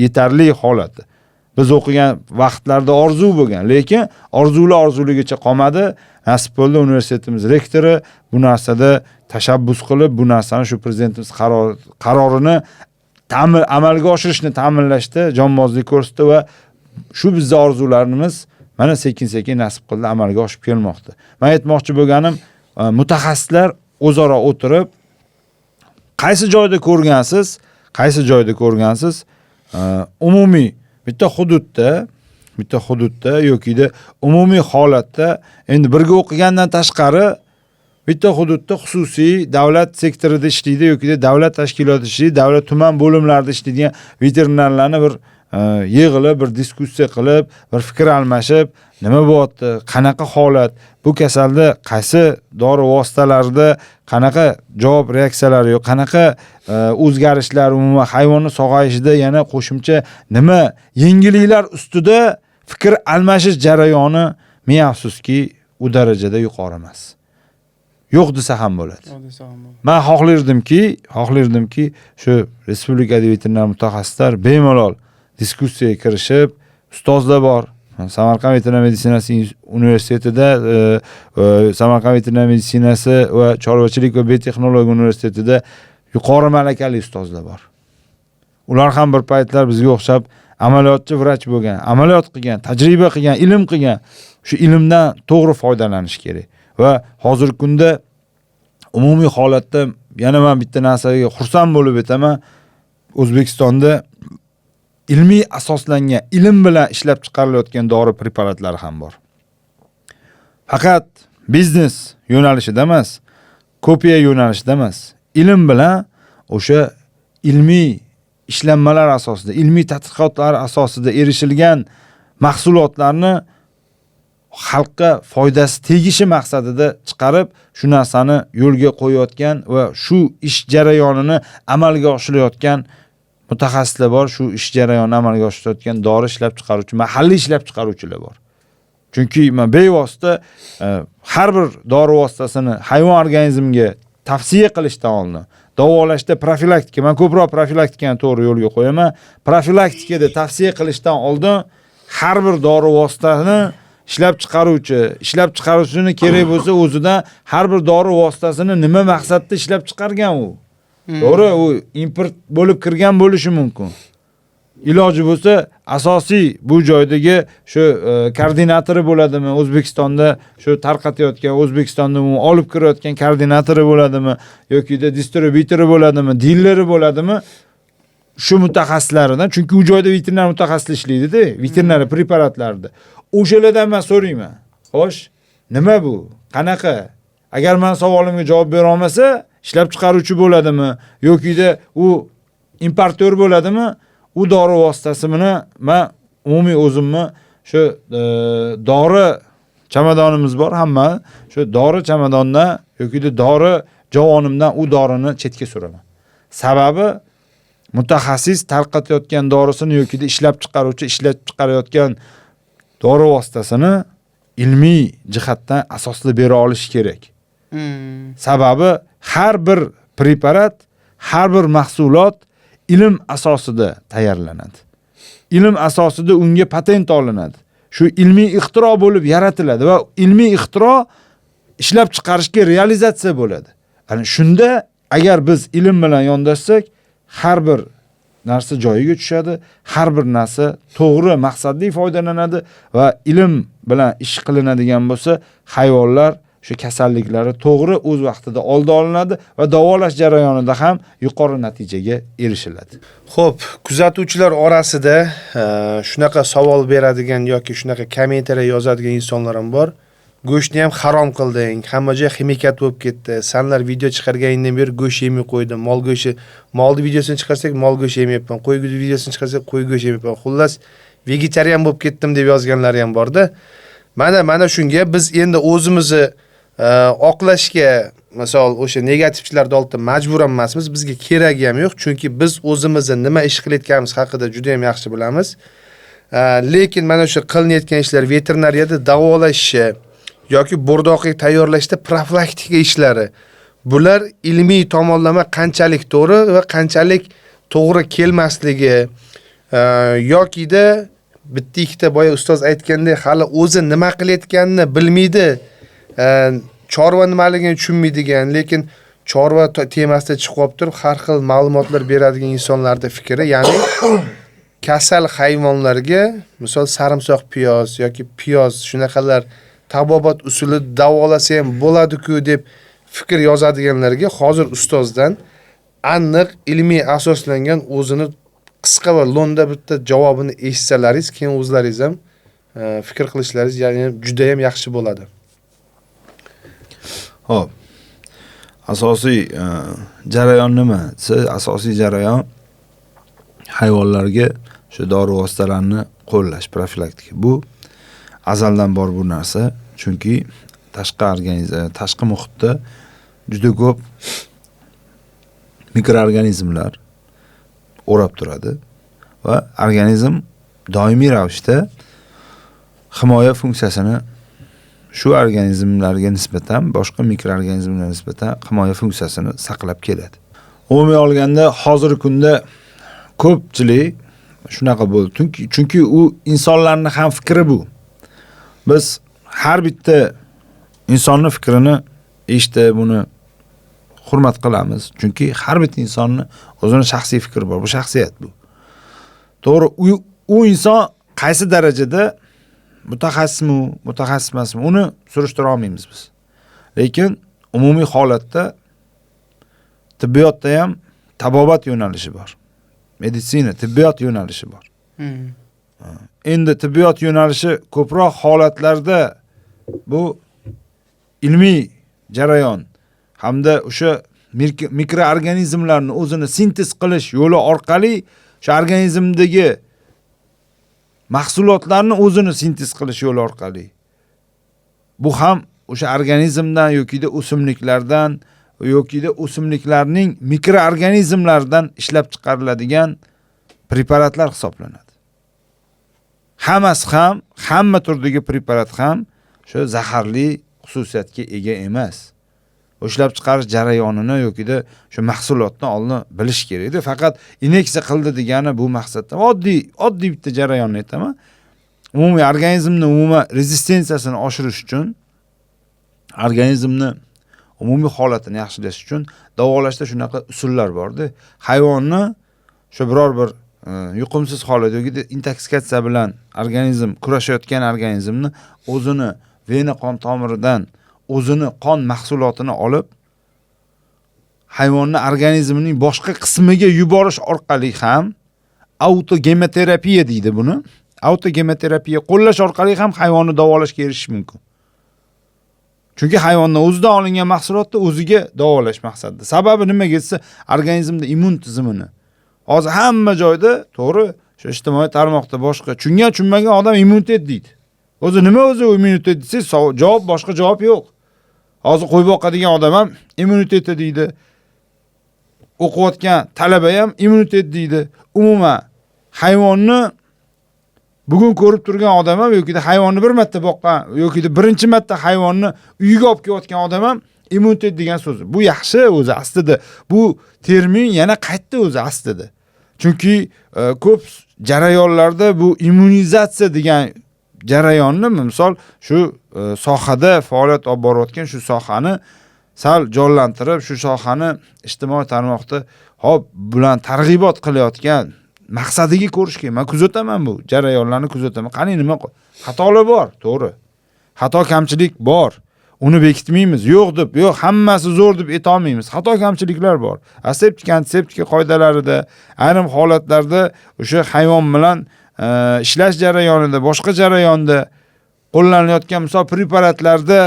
yetarli holati. Biz o'qigan vaqtlarda orzu bo'lgan, lekin orzuligicha qolmadi. Nasib bo'ldi, universitetimiz rektori bu narsada tashabbus qilib, bu narsani shu prezidentimiz qarorini amalga oshirishni ta'minlashda jonbozlik ko'rsatdi va shu bizning orzularimiz mana sekin-sekin nasib qildi amalga oshib kelmoqda. Men aytmoqchi bo'lganim, mutaxassislar o'zaro o'tirib qaysi joyda ko'rgansiz, umumiy bitta hududda yoki umumiy holatda endi birga o'qigandan tashqari bitta hududda xususiy davlat sektorida ishlaydi yoki davlat tashkiloti ishlaydi, davlat tuman bo'limlarida ishlaydigan veterinarlarni bir yig'ilib, bir diskussiya qilib, bir fikr almashib, nima bo'lyapti, qanaqa holat, bu kasalda qaysi dori vositalarida qanaqa javob reaksiyalari yo'q, qanaqa o'zgarishlar, umuman hayvonning sog'ayishida yana qo'shimcha nima yengilliklar ustida fikr almashish jarayoni men afsuski u darajada yuqori emas. Yo'q desa ham bo'ladi. Men xohlardimki, shu respublikadagi veterinar mutaxassislar bemalol diskussiyaga kirishib, ustozlar bor, Samarqand veterinar meditsinasi universitetida, Samarqand veterinar meditsinasi va chorvachilik va biotexnologiya universitetida yuqori malakali ustozlar bor. Ular ham bir paytlar bizga o'xshab amaliyotchi vrach bo'lgan, amaliyot qilgan, tajriba qilgan, ilm qilgan. Shu ilmdan to'g'ri foydalanish kerak. Va hozirgi kunda umumiy holatda yana men bitta narsaga xursand bo'lib aytaman. O'zbekistonda ilmiy asoslangan, ilm bilan ishlab chiqarilayotgan dori preparatlari ham bor. Faqat biznes yo'nalishida emas, kopiya yo'nalishida emas, ilm bilan o'sha ilmiy ishlanmalar asosida, ilmiy tadqiqotlar asosida erishilgan mahsulotlarni xalqqa foydasi tegishi maqsadida chiqarib, shu narsani yo'lga qo'yayotgan va shu ish jarayonini amalga oshirayotgan mutaxassislar bor. Shu ish jarayonini amalga oshirayotgan dori ishlab chiqaruvchi, mahalliy ishlab chiqaruvchilar bor. Chunki bevosita har bir dori vositasini hayvon organizmiga tavsiya qilishdan oldin, davolashda profilaktika, men ko'proq profilaktikani to'g'ri yo'lga qo'yaman. Profilaktikada tavsiya qilishdan oldin har bir dori vositasini ishlab chiqaruvchini kerak bo'lsa o'zidan har bir dori vositasini nima maqsadda ishlab chiqargan u. To'g'ri, u import bo'lib kirgan bo'lishi mumkin. Iloji bo'lsa asosiy bu joydagi shu koordinatori bo'ladimi, O'zbekistonda shu tarqatayotgan, O'zbekistonda uni olib kirayotgan koordinatori bo'ladimi yoki distributori bo'ladimi, dilleri bo'ladimi? Shu mutaxassislaridan, chunki u joyda veterinar mutaxassis ishlaydi-da, veterinar preparatlarda. O'shalardan men so'rayman. Xo'sh, nima bu? Qanaqa? Agar men savolimga javob bera olmasa, ishlab chiqaruvchi bo'ladimi yoki u importyor bo'ladimi? U dori vositasini men umumiy o'zimni shu dori chamadonimiz bor, hamma shu dori chamadondan yoki dori javonimdan u dorini chetga suraman. Sababi mutaxassis tarqatayotgan dorisini yoki ishlab chiqarayotgan dori vositasini ilmiy jihatdan asoslab bera olishi kerak. Sababi har bir preparat, har bir mahsulot ilm asosida tayyorlanadi. Ilm asosida unga patent olinadi. Shu ilmiy ixtiro bo'lib yaratiladi va ilmiy ixtiro ishlab chiqarishga realizatsiya bo'ladi. Ya'ni shunda agar biz ilm bilan yondashsak, har bir narsa joyiga tushadi, har bir narsa to'g'ri maqsadli foydalanadi va ilm bilan ish qilinadigan bo'lsa, hayvonlar shu kasalliklari to'g'ri o'z vaqtida oldi olinadi va davolash jarayonida ham yuqori natijaga erishiladi.
Xo'p, kuzatuvchilar orasida shunaqa savol beradigan yoki shunaqa kommentariy yozadigan insonlar ham bor. Go'shtni ham harom qilding, hamma joy ximikat bo'lib ketdi. Senlar video chiqarganingdan beri go'sht yemay qo'ydim. Mol go'shti, molni videosini chiqarsak mol go'shti yemayapman, qo'y go'shti videosini chiqarsak qo'y go'shti yemayapman. Xullas, vegetarian bo'lib ketdim deb yozganlar ham bor-da. Mana shunga biz endi o'zimizni oqlashga, misol o'sha negativchilarni oldida majbur emasmiz, bizga keragi ham yo'q, chunki biz o'zimizni nima ish qilayotganimiz haqida juda ham yaxshi bilamiz. Lekin mana shu qilinayotgan ishlar veterinariyada davolashni yoki bo'rdoqlik tayyorlashda profilaktika ishlari, bular ilmiy tomonlama qanchalik to'g'ri va qanchalik to'g'ri kelmasligi yoki-da bitta ikkita boya ustoz aytgandek hali o'zi nima qilayotganini bilmaydi, chorva nimaligini tushunmaydigan, lekin chorva temasida chiqib turib har xil ma'lumotlar beradigan insonlarning fikri, ya'ni kasal hayvonlarga, misol sarimsoq piyoz yoki piyoz shunaqalar tabobat usuli davolasa ham bo'ladi-ku deb fikr yozadiganlarga hozir ustozdan aniq ilmiy asoslangan o'zini qisqa va lo'nda bitta javobini eshitsalaringiz, keyin o'zlaringiz ham fikr qilishlaringiz ya'ni juda ham yaxshi bo'ladi.
Xo'p. Asosiy jarayon nima? Asosiy jarayon hayvonlarga shu dori vositalarini qo'llash, profilaktika. Bu azaldan bor bu narsa, chunki tashqi muhitda juda ko'p mikroorganizmlar o'rab turadi va organizm doimiy ravishda himoya funksiyasini shu organizmlarga nisbatan boshqa mikroorganizmlarga nisbatan himoya funksiyasini saqlab keladi. Umumiy olganda hozirgi kunda ko'pchilik Shunaqa bo'ldi. Chunki u insonlarning ham fikri bu. Biz har bitta insonning fikrini eshitib, buni hurmat qilamiz. Chunki har bitta insonning o'zining shaxsiy fikri bor. Bu shaxsiyat bu. To'g'ri, u inson qaysi darajada mutaxassismi, mutaxassis emasmi, uni surishtira olmaymiz biz. Lekin umumiy holatda tibbiyotda ham tabobat yo'nalishi bor. Meditsina, tibbiyot yo'nalishi bor. Endi tibbiyot yo'nalishi ko'proq holatlarda bu ilmiy jarayon hamda o'sha mikroorganizmlarni o'zini sintez qilish yo'li orqali o'sha organizmdagi mahsulotlarni o'zini sintez qilish yo'li orqali. Bu ham o'sha organizmdan yokida o'simliklardan yokida o'simliklarning mikroorganizmlaridan ishlab chiqariladigan preparatlar hisoblanadi. Hammasi ham, hamma turdagi preparat ham shu zaharli xususiyatga ega emas. Ishlab chiqarish jarayonini yokida shu mahsulotni oldin bilish kerak edi. Faqat inyeksiya qildi degani bu maqsadda oddiy bitta jarayonni aytaman. Umumiy organizmning umumiy rezistensiyasini oshirish uchun, organizmni umumiy holatini yaxshilash uchun davolashda shunaqa usullar bor-da. Hayvonni shu biror bir yuqumsiz holat yoki intoksikatsiya bilan organizm kurashayotgan organizmni o'zini vena qon tomiridan o'zini qon mahsulotini olib hayvonning organizmining boshqa qismiga yuborish orqali ham autogematerapiya deydi buni. Autogematerapiya qo'llash orqali ham hayvonni davolashga erishish mumkin. Chunki hayvondan o'zidan olingan mahsulotni o'ziga davolash maqsadida. Sababi nimaga desa, organizmda immun tizimini. Hozir hamma joyda, to'g'ri, shu ijtimoiy tarmoqda boshqa tushunmagan odam immunitet deydi. O'zi nima o'zi immunitet desa, javob boshqa javob yo'q. Hozir qo'y boqadigan odam ham immuniteti deydi. O'qiyotgan talaba ham immunitet deydi. Umuman hayvonni bugun ko'rib turgan odam ham yoki hayvonni bir marta boqqan yoki birinchi marta hayvonni uyiga olib kelayotgan odam ham immunitet degan so'z. Bu yaxshi o'zi aslida. Bu termin yana qaytdi o'zi aslida. Chunki ko'p jarayonlarda bu immunizatsiya degan jarayonni, misol shu sohada faoliyat olib borayotgan shu sohani sal jonlantirib, shu sohani ijtimoiy tarmoqda hop bilan targ'ibot qilayotgan maqsadiga ko'rish kerak. Men kuzataman bu jarayonlarni kuzataman. Qani nima xatolar bor, to'g'ri. Xato kamchilik bor. Uni bekitmaymiz. Yo'q deb, yo'q hammasi zo'r deb aytolmaymiz. Xato kamchiliklar bor. Aseptika, antiseptika qoidalarida, ayrim holatlarda o'sha hayvon bilan ishlash jarayonida, boshqa jarayonda qo'llanilayotgan misol preparatlarda,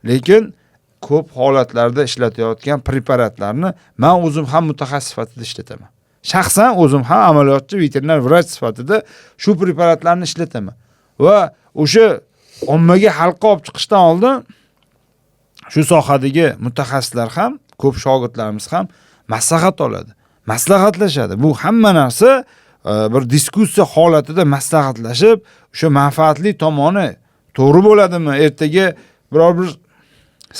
lekin ko'p holatlarda ishlatilayotgan preparatlarni men o'zim ham mutaxassis sifatida ishlataman. Shaxsan o'zim ham amaliyotchi, veterinar vrach sifatida shu preparatlarni ishlataman. Va o'sha ommaga xalqqa olib chiqishdan oldin shu sohadagi mutaxassislar ham, ko'p shogirdlarimiz ham maslahat oladi, maslahatlashadi. Bu hamma narsa bir diskussiya holatida maslahatlashib, o'sha manfaatli tomoni to'g'ri bo'ladimi, ertaga biror bir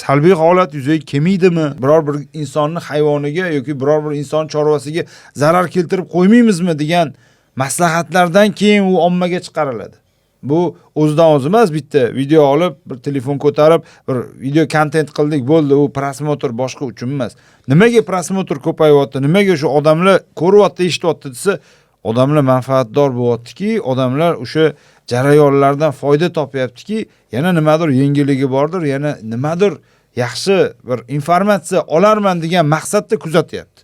salbiy holat yuzaga kelmaydimi, biror bir insonni hayvoniga yoki biror bir inson chorvasiga zarar keltirib qo'ymaymizmi degan maslahatlardan keyin u ommaga chiqariladi. Bu o'zidan o'zi emas, bitta video olib, bir telefon ko'tarib, bir video kontent qildik, bo'ldi, u prosmotr boshqa uchun emas. Nimaga prosmotr ko'payyapti? Nimaga shu odamlar ko'ryapti, eshityapti desa, odamlar manfaatdor bo'lyaptiki, odamlar o'sha jarayonlardan foyda topyaptiki, yana nimadir yengilligi bordir, yana nimadir yaxshi bir informatsiya olarman degan maqsadda kuzatyapti.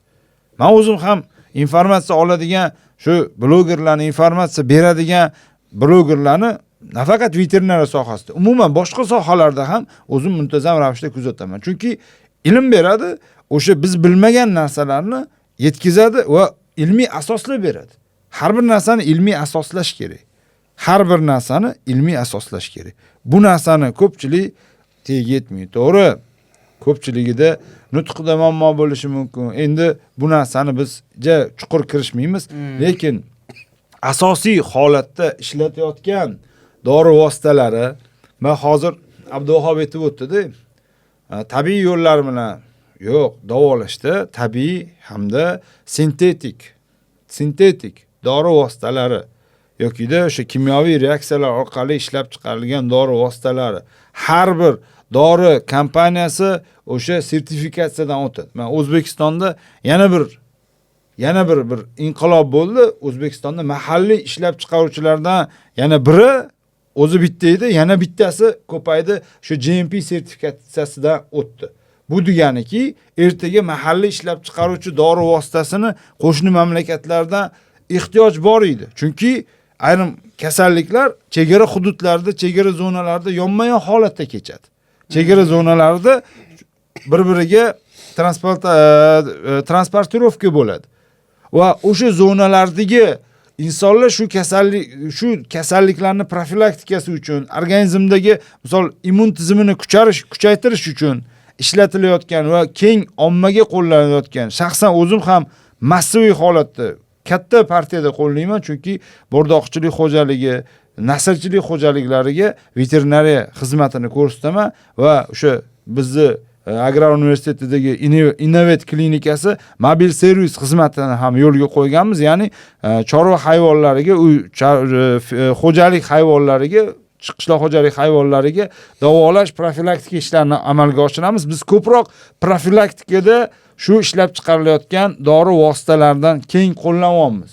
Men o'zim ham informatsiya oladigan, shu blogerlarni informatsiya beradigan blogerlarni nafaqat veterinariya sohasida, umuman boshqa sohalarda ham o'zim muntazam ravishda kuzataman. Chunki ilm beradi, o'sha biz bilmagan narsalarni yetkazadi va ilmiy asoslab beradi. Har bir narsani ilmiy asoslash kerak. Har bir narsani ilmiy asoslash kerak. Bu narsani ko'pchilik teg yetmaydi. To'g'ri, ko'pchiligida nutqda muammo bo'lishi mumkin. Endi bu narsani biz chuqur kirishmaymiz, lekin asosiy holatda ishlatayotgan dori vositalari, men hozir Abduvahob aytib o'tdi-da, tabiiy yo'llar bilan yo'q, davolashda tabiiy hamda sintetik dori vositalari yokida o'sha kimyoviy reaksiyalar orqali ishlab chiqarilgan dori vositalari har bir dori kompaniyasi o'sha sertifikatsiyadan o'tadi. Men O'zbekistonda yana bir inqilob bo'ldi. O'zbekistonda mahalliy ishlab chiqaruvchilardan yana biri o'zi bitta edi, yana bittasi ko'paydi, shu GMP sertifikatsiyasidan o'tdi. Bu deganiki, ertaga mahalliy ishlab chiqaruvchi dori vositasini qo'shni mamlakatlardan ehtiyoj bor edi. Chunki ayrim kasalliklar chegara hududlarda, chegara zonalarida yonma-yon holatda kechadi. Chegara zonalarida bir-biriga transportirovka bo'ladi. Va o'sha zonalardagi insonlar shu kasalliklarni profilaktikasi uchun, organizmdagi misol immun tizimini kuchaytirish uchun ishlatilayotgan va keng ommaga qo'llanayotgan, shaxsan o'zim ham massiviy holatda katta partiyada qo'llayman, chunki bo'rdoqchilik xo'jaligi, nasrchilik xo'jaliklariga veterinariya xizmatini ko'rsataman va o'sha bizni Agrar universitetidagi Innovet klinikasi mobil servis xizmatini ham yo'lga qo'yganmiz. Ya'ni chorva hayvonlariga, xo'jalik hayvonlariga, qishloq xo'jalik hayvonlariga davolash, profilaktika ishlarini amalga oshiramiz. Biz ko'proq profilaktikada shu ishlab chiqarilayotgan dori vositalaridan keng qo'llanamiz.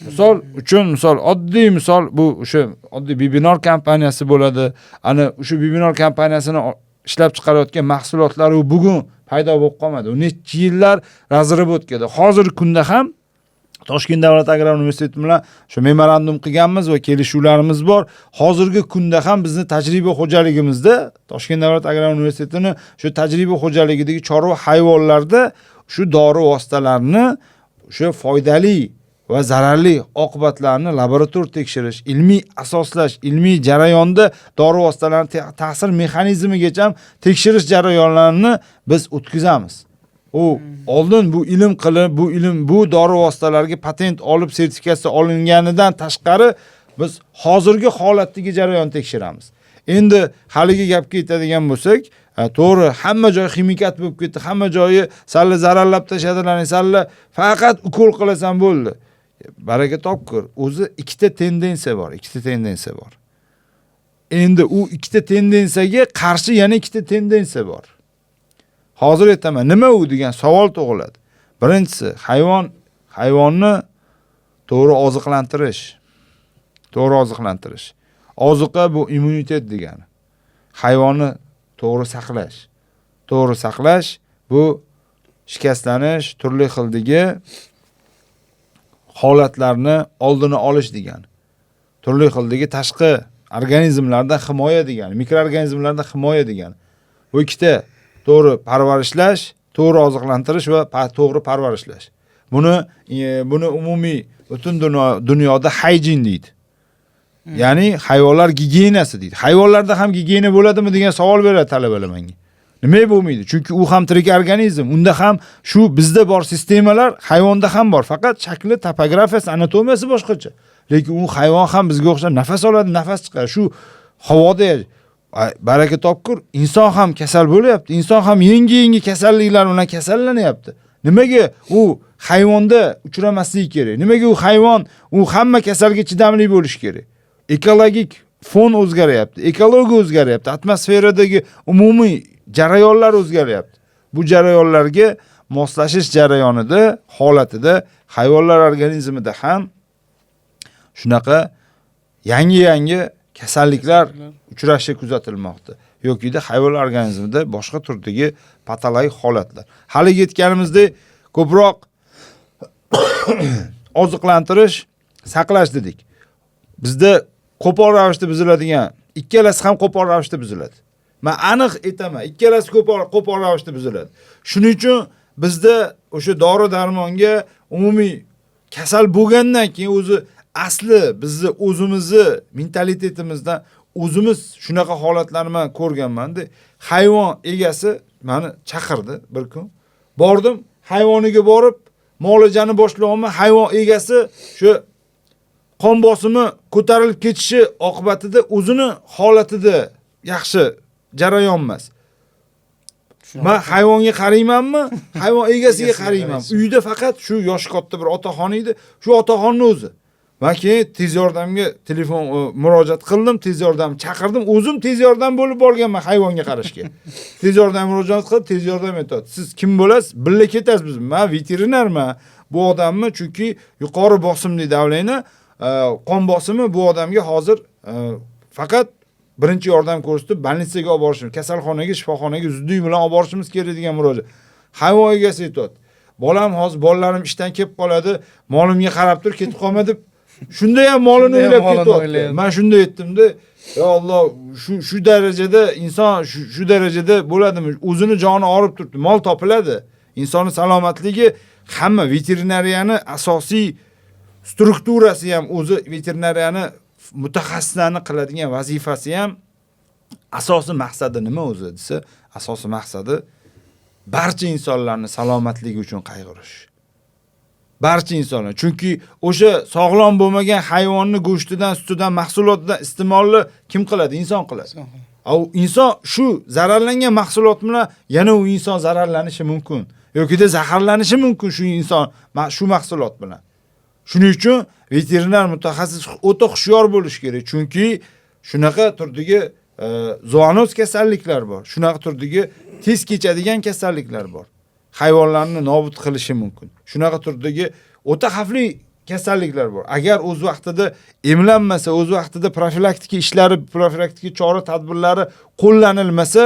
Misol oddiy misol bu o'sha oddiy Bibinor kompaniyasi bo'ladi. Ana o'sha Bibinor kompaniyasini ishlab chiqarayotgan mahsulotlari bugun paydo bo'lib qolmadi. U necha yillar razrib o'tgan. Hozirgi kunda ham Toshkent davlat agrar universiteti bilan shu memorandum qilganmiz va kelishuvlarimiz bor. Hozirgi kunda ham bizni tajriba xo'jaligimizda Toshkent davlat agrar universitetining shu tajriba xo'jaligidagi chorva hayvonlarda shu dori vositalarini o'sha foydali va zararli oqibatlarni laborator tekshirish, ilmiy asoslash, ilmiy jarayonda dori vositalarining ta'sir mexanizmigacha tekshirish jarayonlarini biz o'tkazamiz. Oldin bu ilm qilib, bu dori vositalariga patent olib, sertifikatsiya olinganidan tashqari biz hozirgi holatdagi jarayon tekshiramiz. Endi haligi gapga ketadigan bo'lsak, to'g'ri, hamma joy ximikat bo'lib ketdi, hamma joyi salla zararlab tashadilar, salla faqat ukol qilasan bo'ldi. Baraka topkur. O'zi ikkita tendensiya bor. Endi u ikkita tendensiyaga qarshi yana ikkita tendensiya bor. Hozir aytaman, nima u degan savol tug'iladi. Birinchisi, hayvonni to'g'ri oziqlantirish. Oziqa bu immunitet degani. Hayvonni to'g'ri saqlash bu shikastlanish, turli xildagi holatlarni oldini olish degani. Turli xildagi tashqi organizmlardan himoya degani, mikroorganizmlardan himoya degani. Bu ikkita to'g'ri parvarishlash, to'g'ri oziqlantirish va to'g'ri parvarishlash. Buni umumiy butun dunyoda hygiene deydi. Ya'ni hayvonlar gigiyenasi deydi. Hayvonlarda ham gigiyena bo'ladimi degan savol beradi talabalar menga. Nima bo'lmaydi? Chunki u ham tirik organizm. Unda ham shu bizda bor sistemalar hayvonda ham bor. Faqat shakli, topografiyasi, anatomiyasi boshqacha. Lekin u hayvon ham bizga o'xshab nafas oladi, nafas chiqaradi. Shu havoda baraka topkur, inson ham kasal bo'lyapti. Inson ham yangi kasalliklar bilan kasallanyapti. Nimaga u hayvonda uchramasligi kerak? Nimaga u hayvon hamma kasalga chidamli bo'lishi kerak? Ekologik fon o'zgaryapti, ekologiya o'zgaryapti, atmosferadagi umumiy jarayonlar o'zgaryapti. Bu jarayonlarga moslashish jarayonida, holatida hayvonlar organizmida ham shunaqa yangi kasalliklar uchrashi kuzatilmoqda. Yokida hayvonlar organizmida boshqa turdagi patologik holatlar. Hali aytganimizdek, ko'proq oziqlantirish, saqlash dedik. Bizda qo'pol ravishda buziladigan, ikkalasi ham qo'pol ravishda buziladi. Men aniq aytaman, ikkalasi qo'pol ravishda buziladi. Shuning uchun bizda o'sha dori-darmonga umumiy kasal bo'lgandan keyin o'zi asli bizni o'zimizni mentalitetimizdan o'zimiz shunaqa holatlarni men ko'rganman-da. Hayvon egasi meni chaqirdi bir kun. Bordim, hayvoniga borib muolajani boshlayapman. Hayvon egasi shu qon bosimi ko'tarilib ketishi oqibatida o'zini holatida yaxshi jarayon emas. Men hayvonga qaraymanmi? Hayvon egasiga qarayman. Uyda faqat shu yosh katta bir otaxon edi. Shu otaxonni o'zi. Va keyin tez yordamga telefon murojaat qildim, tez yordam chaqirdim. O'zim tez yordam bo'lib borganman hayvonga qarashga. Tez yordam murojaat qilib, tez yordam aytadi. Siz kim bo'lasiz? Birga ketasiz biz. Men veterinarman. Bu odamni chunki yuqori bosimli davleni, qon bosimi bu odamga hozir faqat birinchi yordam ko'rsatib, больницаga olib borishimiz, kasalxonaga, shifoxonaga zudlik bilan olib borishimiz kerak degan murojaat. Hayvon egasi aytadi. Bolam hozir bolalarim ishdan kelib qoladi, molimga qarab tur, ketib qolma deb. Shunda ham molini o'ylab ketyapti. Men shunda aytdim-da, ya Alloh, shu darajada inson shu darajada bo'ladimi? O'zini joni og'rib turibdi, mol topiladi. Insonning salomatligi hamma veterinariyani asosiy strukturasi ham o'zi veterinariyani mutaxassislarni qiladigan vazifasi ham asosiy maqsadi nima o'zi desa, asosiy maqsadi barcha insonlarning salomatligi uchun qayg'urish. Barcha insonlar, chunki o'sha sog'lom bo'lmagan hayvonning go'shtidan, sutidan, mahsulotidan iste'molni kim qiladi? Inson qiladi. U inson shu zararlangan mahsulot bilan yana u inson zararlanishi mumkin yoki zaharlanishi mumkin shu inson shu mahsulot bilan. Shuning uchun veterinar mutaxassis o'ta hushyor bo'lish kerak. Chunki shunaqa turdagi zoonoz kasalliklar bor. Shunaqa turdagi tez kechadigan kasalliklar bor. Hayvonlarni nobud qilishi mumkin. Shunaqa turdagi o'ta xavfli kasalliklar bor. Agar o'z vaqtida emlanmasa, o'z vaqtida profilaktika ishlari, profilaktika chora-tadbirlari qo'llanilmasa,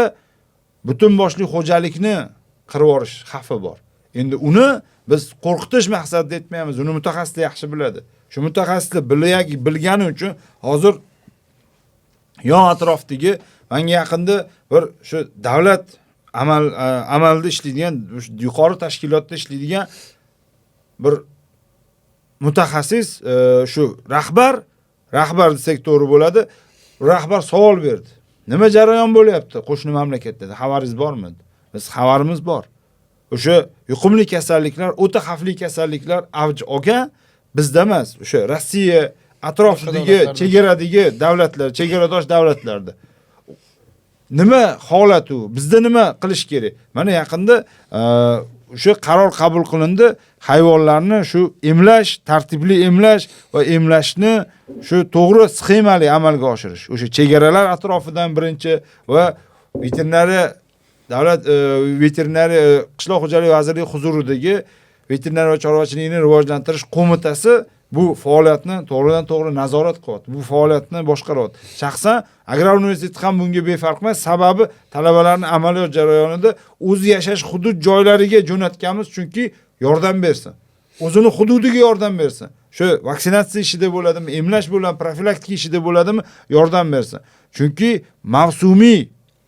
butun boshli xo'jalikni qirib yuborish xavfi bor. Endi uni biz qo'rqitish maqsadida aytmaymiz. Uni mutaxassislar yaxshi biladi. Shu mutaxassislar bilgani uchun hozir yon atrofdagi menga yaqinda bir shu davlat amalda ishlaydigan, yuqori tashkilotda ishlaydigan bir mutaxassis, shu rahbar desak to'g'ri bo'ladi. Rahbar savol berdi. Nima jarayon bo'lyapti qo'shni mamlakatda? Xabaringiz bormi? Biz xabarimiz bor. O'sha yuqumli kasalliklar, o'ta xavfli kasalliklar avj olgan, bizda emas, o'sha Rossiya atrofidagi chegaradagi davlatlar, chegaradosh davlatlarda. Nima holat u? Bizda nima qilish kerak? Mana yaqinda o'sha qaror qabul qilindi, hayvonlarni shu emlash, tartibli emlash va emlashni shu to'g'ri sxemali amalga oshirish. O'sha chegaralar atrofidan birinchi va davlat veterinariya qishloq xo'jaligi vazirligi huzuridagi veterinariya va chorvachilikni rivojlantirish qo'mitasi bu faoliyatni to'g'ridan to'g'ri nazorat qilyapti. Bu faoliyatni boshqaryapti. Shaxsan Agrar universiteti ham bunga befarq emas. Sababi talabalarni amaliyot jarayonida o'zi yashash hudud joylariga jo'natganmiz, chunki yordam bersin. O'zini hududiga yordam bersin. Shu vaksinatsiya ishida bo'ladimi, emlash bo'ladimi, profilaktika ishida bo'ladimi, yordam bersin. Chunki mavsumiy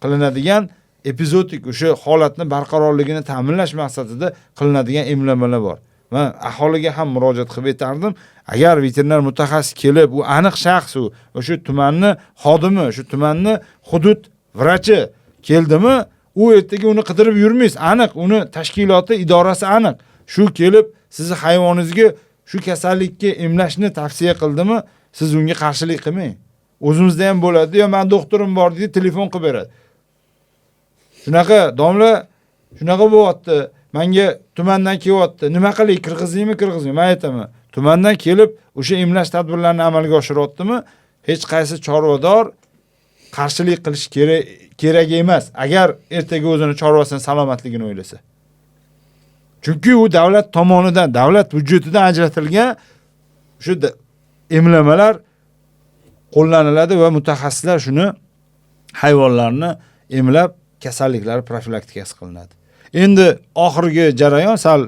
qilinadigan epizodik o'sha holatni barqarorligini ta'minlash maqsadida qilinadigan emlamalar bor. Men aholiga ham murojaat qilib aytardim, agar veterinar mutaxassis kelib, u aniq shaxs, u o'sha tumanni xodimi, shu tumanni hudud vrachi keldimi, u ertaga uni qidirib yurmaysiz, aniq uni tashkiloti, idorasi aniq. Shu kelib sizni hayvoningizga shu kasallikka emlashni tavsiya qildimi, siz unga qarshilik qilmang. O'zimizda ham bo'ladi, yo men doktorim bor deydi, telefon qilib beradi. Shunaqa domla, shunaqa bo'lyapti. Menga tumandan kelyapti. Nima qilay, kirg'izingmi? Men aytaman. Tumandan kelib o'sha emlash tadbirlarini amalga oshiryaptimi? Hech qaysi chorvador qarshilik qilish kerak emas. Agar ertaga o'zini chorvasining salomatligini o'ylasa. Chunki u davlat tomonidan, davlat byudjetidan ajratilgan shu emlamalar qo'llaniladi va mutaxassislar shuni hayvonlarni emlab kasalliklar profilaktikasi qilinadi. Endi oxirgi jarayon sal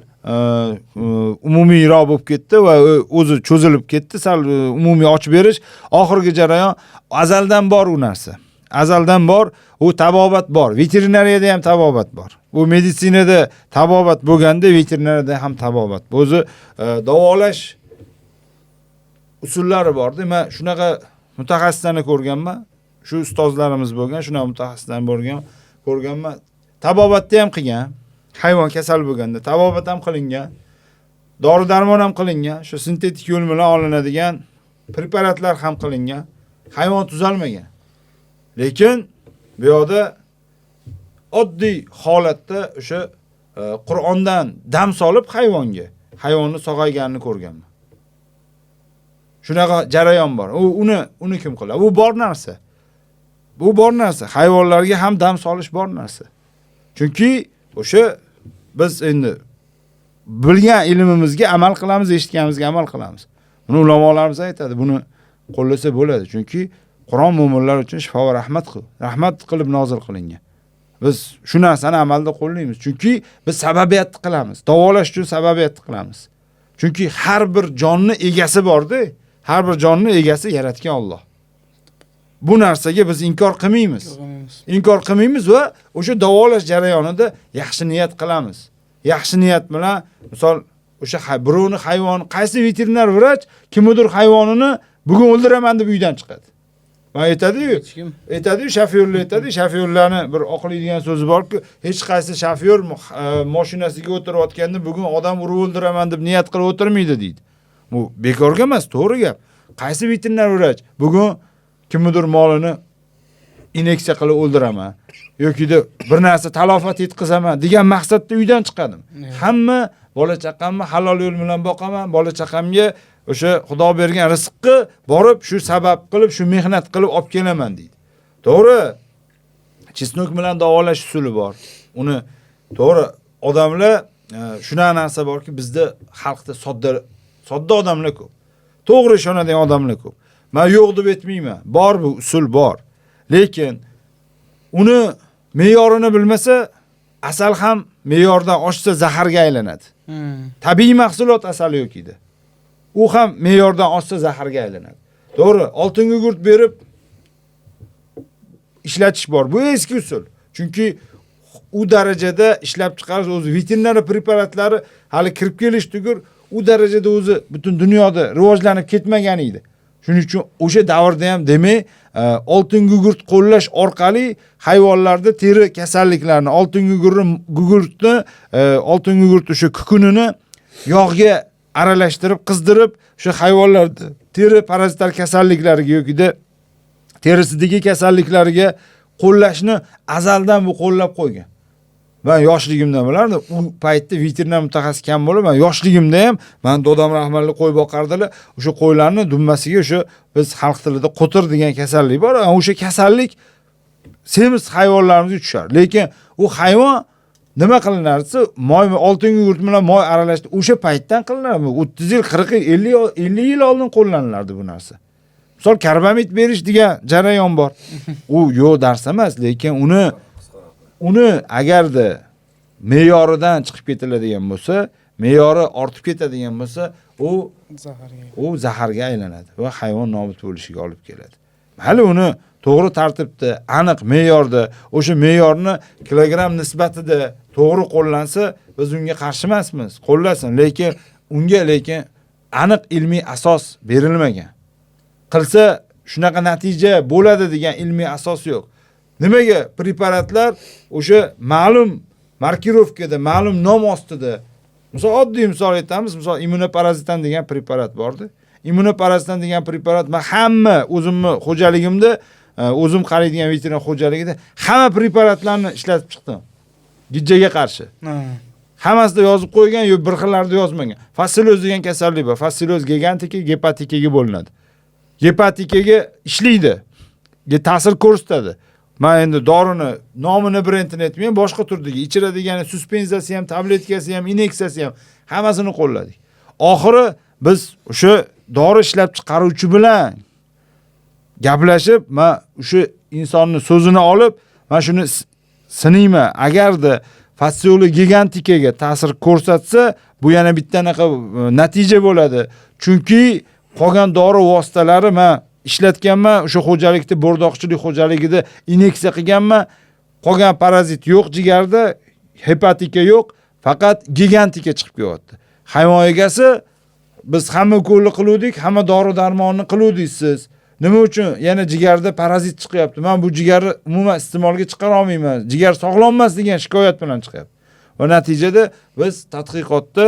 umumiyroq bo'lib ketdi va o'zi cho'zilib ketdi, sal umumiy ochib berish. Oxirgi jarayon azaldan bor u narsa. Azaldan bor, u tabobat bor. Veterinariyada ham tabobat bor. Bu meditsinada tabobat bo'lganda, veterinariyada ham tabobat. O'zi davolash usullari bor-da. Men shunaqa mutaxassislarni ko'rganman. Shu ustozlarimiz bo'lgan, shunaqa mutaxassislarni ko'rganman. Tabobatda ham qilgan. Hayvon kasal bo'lganda tabobat ham qilingan. Dori-darmon ham qilingan. Shu sintetik yo'l bilan olinadigan preparatlar ham qilingan. Hayvon tuzalmagan. Lekin bu yoqda oddiy holatda o'sha Qur'ondan dam solib hayvonni sog'ayganini ko'rganman. Shunaqa jarayon bor. Uni kim qiladi? Bu bor narsa. Bu bor narsa. Hayvonlarga ham dam solish bor narsa. Chunki o'sha biz endi bilgan ilmimizga amal qilamiz, eshitganimizga amal qilamiz. Buni ulamolarimiz aytadi, buni qo'llasa bo'ladi. Chunki Qur'on mu'minlar uchun shifo va rahmat qilib nozil qilingan. Biz shu narsani amalda qo'llaymiz. Chunki biz sababiyatni qilamiz. Davolash uchun sababiyatni qilamiz. Chunki har bir jonni egasi bor-da. Har bir jonni egasi yaratgan Alloh. Bu narsaga biz inkor qilmaymiz. Inkor qilmaymiz va o'sha davolash jarayonida yaxshi niyat qilamiz. Yaxshi niyat bilan, misol o'sha birovni hayvon, qaysi veterinar vrach kimdir hayvonini bugun o'ldiraman deb uydan chiqadi. Va aytadi-yu, shofyorlar aytadi, shofyorlarni bir oqlaydigan so'zi borki, hech qaysi shofyor mashinasiga o'tirayotganda bugun odam urib o'ldiraman deb niyat qilib o'tirmaydi deydi. Bu bekorga emas, to'g'ri gap. Qaysi veterinar vrach bugun kimdir molini inyeksiya qilib o'ldiraman yoki-da bir narsa talofat yetkazaman degan maqsadda uydan chiqadim. Hamma bola chaqamni halol yo'l bilan boqaman, bola chaqamga o'sha Xudo bergan rizqni borib shu sabab qilib, shu mehnat qilib olib kelaman deydi. To'g'ri. Chesnok bilan davolash usuli bor. Uni to'g'ri odamlar shuna narsa borki, bizda xalqda sodda odamlar ko'p. To'g'ri ishonadigan odamlar ko'p. Men yo'q deb aytmayman. Bor bu usul bor. Lekin uni me'yorini bilmasa, asal ham me'yordan oshsa zaharga aylanadi. Tabiiy mahsulot asal yo'q edi. U ham me'yordan oshsa zaharga aylanadi. To'g'ri, oltin gugurt berib ishlatish bor. Bu eski usul. Chunki u darajada ishlab chiqarish o'zi veterinar preparatlari hali kirib kelish tugur, u darajada o'zi butun dunyoda rivojlanib ketmagan edi. Shuning uchun o'sha davrda ham demak, oltin gugurt qo'llash orqali hayvonlarda teri kasalliklarini, oltin gugurt o'sha kukunini yog'ga aralashtirib, qizdirib, o'sha hayvonlarda teri parazitar kasalliklariga yoki-da terisidagi kasalliklariga qo'llashni azaldan bu qo'llab qo'ygan. Men yoshligimdan bilardim. U paytda veterinar mutaxassis kam bo'lib, men yoshligimda ham men dodam rahmatli qo'y boqardilar. O'sha qo'ylarni dumbasiga o'sha biz xalq tilida qo'tir degan kasallik bor. O'sha kasallik semiz hayvonlarimizga tushar. Lekin u hayvon nima qilinarsa, moy oltin gugurt bilan moy aralashtirib o'sha paytdan qilinardi. 30 yil, 40 yil, 50 yil oldin qo'llaniladi bu narsa. Misol karbamid berish degan jarayon bor. U yo'q dars emas, lekin uni agarda me'yoridan chiqib ketiladigan bo'lsa, me'yori ortib ketadigan bo'lsa, u zaharga aylanadi va hayvon nobud bo'lishiga olib keladi. Hali uni to'g'ri tartibda, aniq me'yorda, o'sha me'yorni kilogramm nisbatida to'g'ri qo'llansa, biz unga qarshi emasmiz. Qo'llasin, lekin unga aniq ilmiy asos berilmagan. Qilsa shunaqa natija bo'ladi degan ilmiy asos yo'q. Nimaga preparatlar o'sha ma'lum markirovkada, ma'lum nom ostida, misol oddiy misol aytamiz, misol immunoparazitan degan preparat bordi. Immunoparazitan degan preparat men hamma o'zimni xo'jaligimda, o'zim qaraydigan veterinar xo'jaligida hamma preparatlarni ishlatib chiqdim. Gijjaga qarshi. Hammasida yozib qo'ygan, yo'q bir xillarda yozmagan. Fassilyoz degan kasallik bor. Fassilyoz gigantika, gepatikaga bo'linadi. Gepatikaga ishlaydi. Ta'sir ko'rsatadi. Men endi dorini nomini brendini aytmayman, boshqa turdagi ichiradigan suspenziyasi ham, tabletkasi ham, inyeksiyasi ham hammasini qo'lladik. Oxiri biz o'sha dori ishlab chiqaruvchi bilan gaplashib, men o'sha insonning so'zini olib, men shuni sinayman. Agarda Fascioli gigantikaga ta'sir ko'rsatsa, bu yana bittanaqa natija bo'ladi. Chunki qolgan dori vositalari men ishlatganman, o'sha xo'jalikda, bo'rdoqchilik xo'jaligida inyeksiya qilganman. Qolgan parazit yo'q jigarda, hepatika yo'q, faqat gigantika chiqib kelyapti. Hayvon egasi biz hamma ko'lni qiluvdik, hamma dori-darmonni qiluvdik siz. Nima uchun yana jigarda parazit chiqyapti? Men bu jigarni umuman iste'molga chiqara olmayman. Jigar sog'lom emas degan shikoyat bilan chiqyapti. Va natijada biz tadqiqotda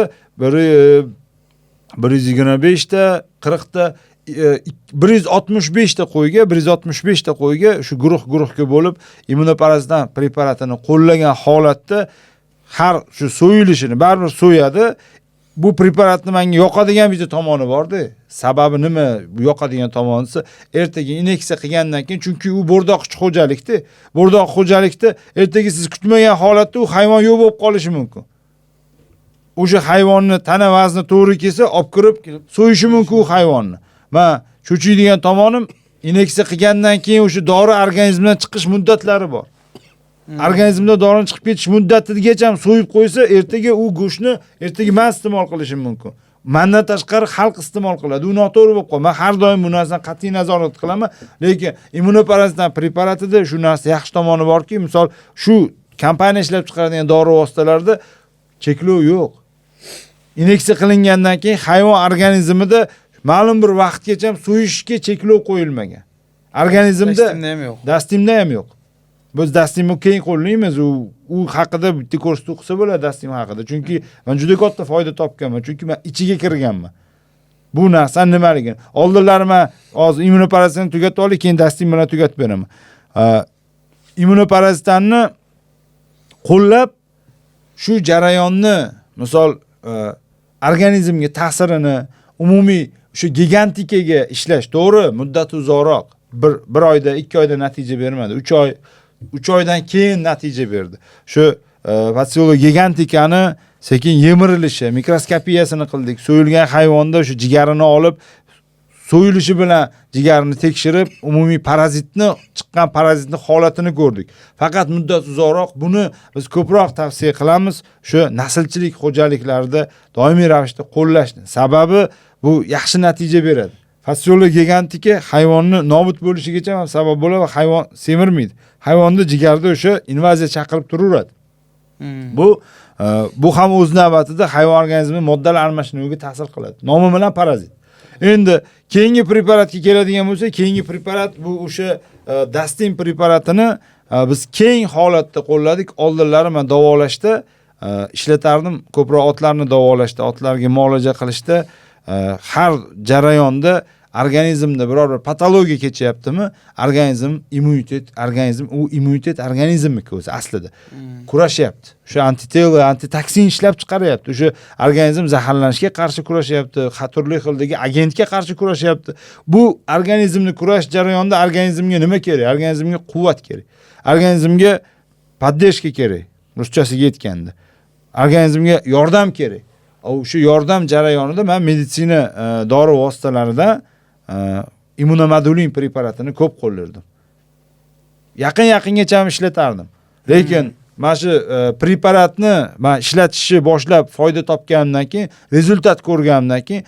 125 ta, 40 ta 165 ta qo'yga 165 ta qo'yga shu guruhga bo'lib immunoparazitdan preparatini qo'llagan holatda har shu so'yilishini baribir so'yadi. Bu preparatni menga yoqadigan bitta tomoni bor-da. Sababi nima? Bu yoqadigan tomonisi ertaga inyeksiya qilgandan keyin, chunki u bo'rdoqchi xo'jalikda, bo'rdoq xo'jalikda ertaga siz kutmagan holatda u hayvon yo'q bo'lib qolishi mumkin. O'sha hayvonni tana vazni to'g'ri kelsa, olib kirib so'yishi mumkin u hayvonni. Men cho'chiydigan tomonim inyeksiya qilgandan keyin o'sha dori organizmdan chiqish muddatlari bor. Organizmda dorining chiqib ketish muddatigacha so'yib qo'ysa, ertaga u go'shtni ertaga men iste'mol qilishim mumkin. Mendan tashqari xalq iste'mol qiladi. U noto'g'ri bo'lib qoladi. Men har doim bu narsani qat'iy nazorat qilaman, lekin immunoparazitdan preparatida shu narsa yaxshi tomoni borki, misol shu kompaniya ishlab chiqaradigan dori vositalarida cheklov yo'q. Inyeksiya qilingandan keyin hayvon organizmida ma'lum bir vaqtgacha so'yishga cheklov qo'yilmagan. Organizmda
dastimda ham yo'q.
Dastimda ham yo'q. Biz dastimni keyin qo'llaymiz, u haqida bitta ko'rsatuv qilsa bo'ladi dastim haqida. Chunki men juda katta foyda topganman, chunki men ichiga kirganman. Bu narsa nimaligini. Oldinlari men hozir immunoparazitni tugatib olib, keyin dastim bilan tugatib beraman. Immunoparazitni qo'llab shu jarayonni, misol organizmga ta'sirini umumiy shu gigantikaga ishlash, to'g'ri, muddati uzoqroq. Bir oyda, 2 oyda natija bermadi. 3 oydan keyin natija berdi. Shu patologiya gigantikani sekin yemirilishi, mikroskopiyasini qildik. So'yilgan hayvonda shu jigarini olib, so'yilishi bilan jigarini tekshirib, umumiy chiqqan parazitni holatini ko'rdik. Faqat muddat uzoqroq buni biz ko'proq tavsiya qilamiz, shu naslchilik xo'jaliklarida doimiy ravishda qo'llashni. Sababi bu yaxshi natija beradi. Fasciole gigantika hayvonni nobud bo'lishigacha ham sabab bo'ladi va hayvon semirmaydi. Hayvonda jigarda o'sha invaziya chaqirib turaveradi. Bu ham o'z navbatida hayvon organizmi moddalar almashinuviga ta'sir qiladi. Nomi bilan parazit. Endi keyingi preparatga keladigan bo'lsak, keyingi preparat bu o'sha dastin preparatini biz keng holatda qo'lladik. Oldinlari men davolashda ishlatardim, ko'proq otlarni davolashda, otlarga muolaja qilishda har jarayonda organizmda biror bir patologiya kechyaptimi, immunitet organizmniki o'zi aslida kurashyapti. O'sha antitela, antitoksin ishlab chiqaryapti. O'sha organizm zaharlanishga qarshi kurashyapti, turli xildagi agentga qarshi kurashyapti. Bu organizmni kurash jarayonida organizmga nima kerak? Organizmga quvvat kerak. Organizmga poddержка kerak. Ruschasiga aytganda. Organizmga yordam kerak. O'sha yordam jarayonida men meditsina dori vositalarida immunomodulin preparatini ko'p qo'llardim. Yaqingacha ham ishlatardim. Lekin mana shu preparatni men ishlatishni boshlab foyda topganimdan keyin, rezultat ko'rganimdan keyin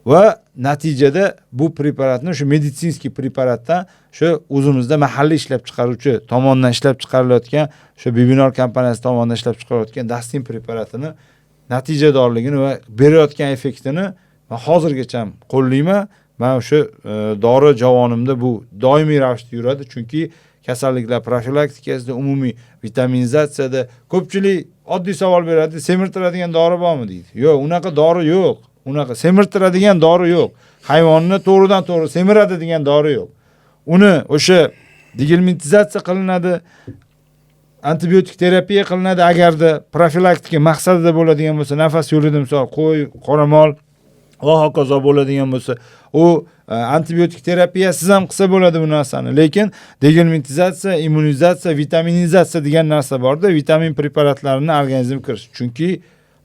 va natijada bu preparatni shu meditsinskiy preparatdan shu o'zimizda mahalliy ishlab chiqaruvchi tomonidan ishlab chiqarilayotgan, shu Bibinor kompaniyasi tomonidan ishlab chiqarilayotgan dastin preparatini natijadorligini va berayotgan effektini men hozirgacha ham qo'llayman. Men o'sha dori javonimda bu doimiy ravishda yuradi, chunki kasalliklar profilaktikasida, umumiy vitaminizatsiyada ko'pchilik oddiy savol beradi, semirtiradigan dori bormi deydi. Yo'q, unaqa dori yo'q. Unaqa semirtiradigan dori yo'q. Hayvonni to'g'ridan-to'g'ri semiradi degan dori yo'q. Uni o'sha degelmitizatsiya qilinadi, antibiotik terapiya qilinadi agarda profilaktika maqsadida bo'ladigan bo'lsa, nafas yo'lida misol qo'y, qoramol va hokazo bo'ladigan bo'lsa, u antibiotik terapiyasiz ham qilsa bo'ladi bu narsani. Lekin degelmitizatsiya, immunizatsiya, vitaminizatsiya degan narsa borda, vitamin preparatlarini organizmga kirish. Chunki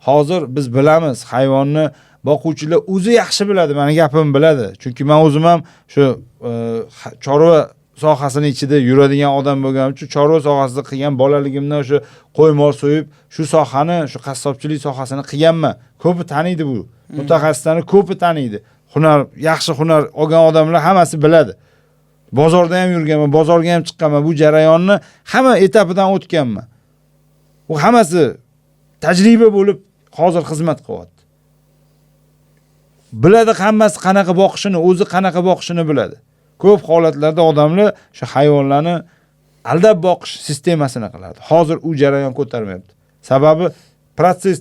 hozir biz bilamiz, hayvonni boquvchilar o'zi yaxshi biladi, meni gapim biladi. Chunki men o'zim ham shu chorva sohasini ichida yuradigan odam bo'lganim uchun chorva sohasida qilgan bolaligimdan o'sha qo'y mol so'yib, shu sohani, shu qassobchilik sohasini qilganman. Ko'pi taniydi bu. Mutaxassislarni ko'pi taniydi. Yaxshi hunar olgan odamlar hammasi biladi. Bozorda ham yurganman, bozorga ham chiqqanman. Bu jarayonni hamma etapidan o'tganman. U hammasi tajriba bo'lib hozir xizmat qilyapti. Biladi hammasi qanaqa boqishini, o'zi qanaqa boqishini biladi. Ko'p holatlarda odamlar shu hayvonlarni aldab boqish sistemasini qiladi. Hozir u jarayon ko'tarmayapti. Sababi proses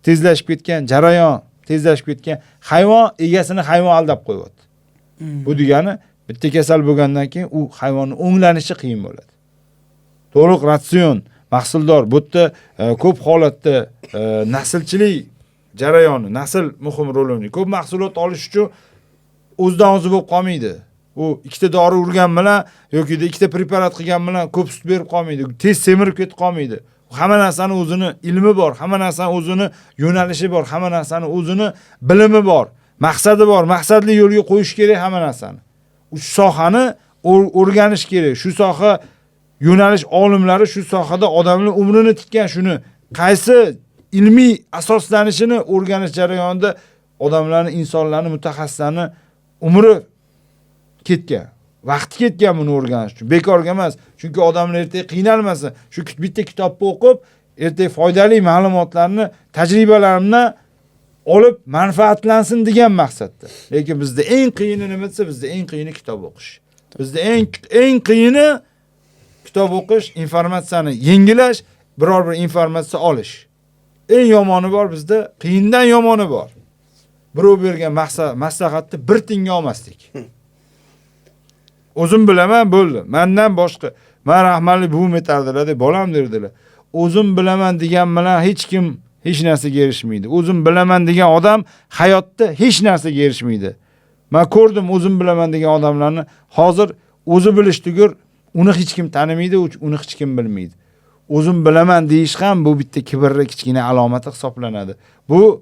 tezlashib ketgan, jarayon tezlashib ketgan. Hayvon egasini hayvon aldab qo'yapti. Bu degani bitta kasal bo'lgandan keyin u hayvonning o'nglanishi qiyin bo'ladi. To'liq ratsion, mahsuldor, bu yerda ko'p holatda naslchilik jarayoni, nasl muhim rol o'ynaydi. Ko'p mahsulot olish uchun o'zidan o'zi bo'lib qolmaydi. U ikkita dori urgan bilan yoki ikkita preparat qilgan bilan ko'p sut berib qolmaydi. Tez semirib ketib qolmaydi. Hamma narsani o'zini ilmi bor, hamma narsani o'zini yo'nalishi bor, hamma narsani o'zini bilimi bor, maqsadi bor, maqsadli yo'lga qo'yish kerak hamma narsani. Shu sohani o'rganish kerak. Shu soha yo'nalish olimlari shu sohada odamlar umrini tikkan, shuni qaysi ilmiy asoslanishini o'rganish jarayonida odamlarni, insonlarni, mutaxassislarni umri ketgan. Vaqti ketgan buni o'rganish uchun. Bekorga emas. Chunki odamlar ertaga qiynalmasin. Shu bitta kitobni o'qib, ertaga foydali ma'lumotlarni, tajribalarimni olib manfaatlansin degan maqsadda. Lekin bizda eng qiyini nima desa, bizda eng qiyini kitob o'qish. Bizda eng qiyini kitob o'qish, informatsiyani yengilash, biror bir informatsiya olish. Eng yomoni bor bizda, qiyindan yomoni bor. Birov bergan maslahatni bir tinga olmaslik. O'zim bilaman bo'ldi. Mendan boshqa, men rahmatli buvim aytardilar deb bolam derdilar. O'zim bilaman degan bilan hech kim hech narsaga erishmaydi. O'zim bilaman degan odam hayotda hech narsaga erishmaydi. Men ko'rdim o'zim bilaman degan odamlarni, hozir o'zi bilish tugur, uni hech kim tanimaydi, uni hech kim bilmaydi. O'zim bilaman deyish ham bu bitta kibrli kichkina alomati hisoblanadi. Bu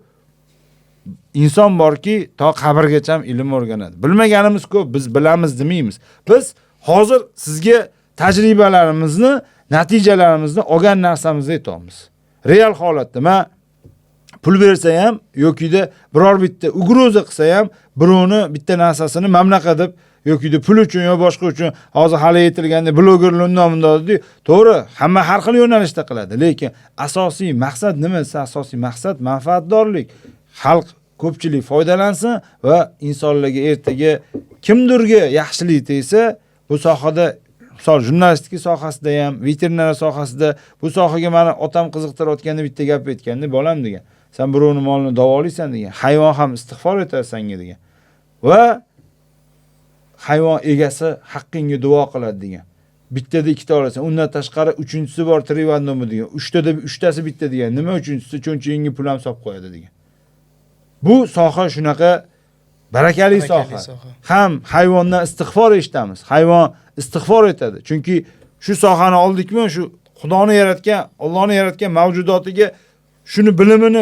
inson borki, to qabrgacha ilm o'rganadi. Bilmaganimiz ko'p, biz bilamiz demaymiz. Biz hozir sizga tajribalarimizni, natijalarimizni olgan narsamizni aytamiz. Real holatda men pul bersa ham yoki-da biror bitta ugroza qilsa ham, birovni bitta narsasini mamlaqa deb yoki-da pul uchun yo boshqa uchun hozir hali aytilganda blogerlar undan dedi. To'g'ri, hamma har xil yo'nalishda qiladi, lekin asosiy maqsad nima? Asosiy maqsad manfaatdorlik. Xalq ko'pchilik foydalansin va insonlarga ertaga kimdirga yaxshilik tegsa, bu sohada, misol jurnalistika sohasida ham, veterinariya sohasida bu sohaga meni otam qiziqtirayotganda bitta gap aytganda, bolam degan, sen birovning molini davolaysan degan, hayvon ham istig'for etar senga degan. Va hayvon egasi haqqingga duo qiladi degan. Bittada ikkita olasan, undan tashqari uchinchisi bor Trivandnomi degan. Uchtasi bitta degan. Nima uchinchisi cho'nchig'ingga pul ham solib qo'yadi degan. Bu soha shunaqa barakali soha. Ham hayvondan istig'for eshitamiz. Hayvon istig'for etadi. Chunki shu sohani oldikmi, shu Xudoni yaratgan, Allohning yaratgan mavjudotiga shuni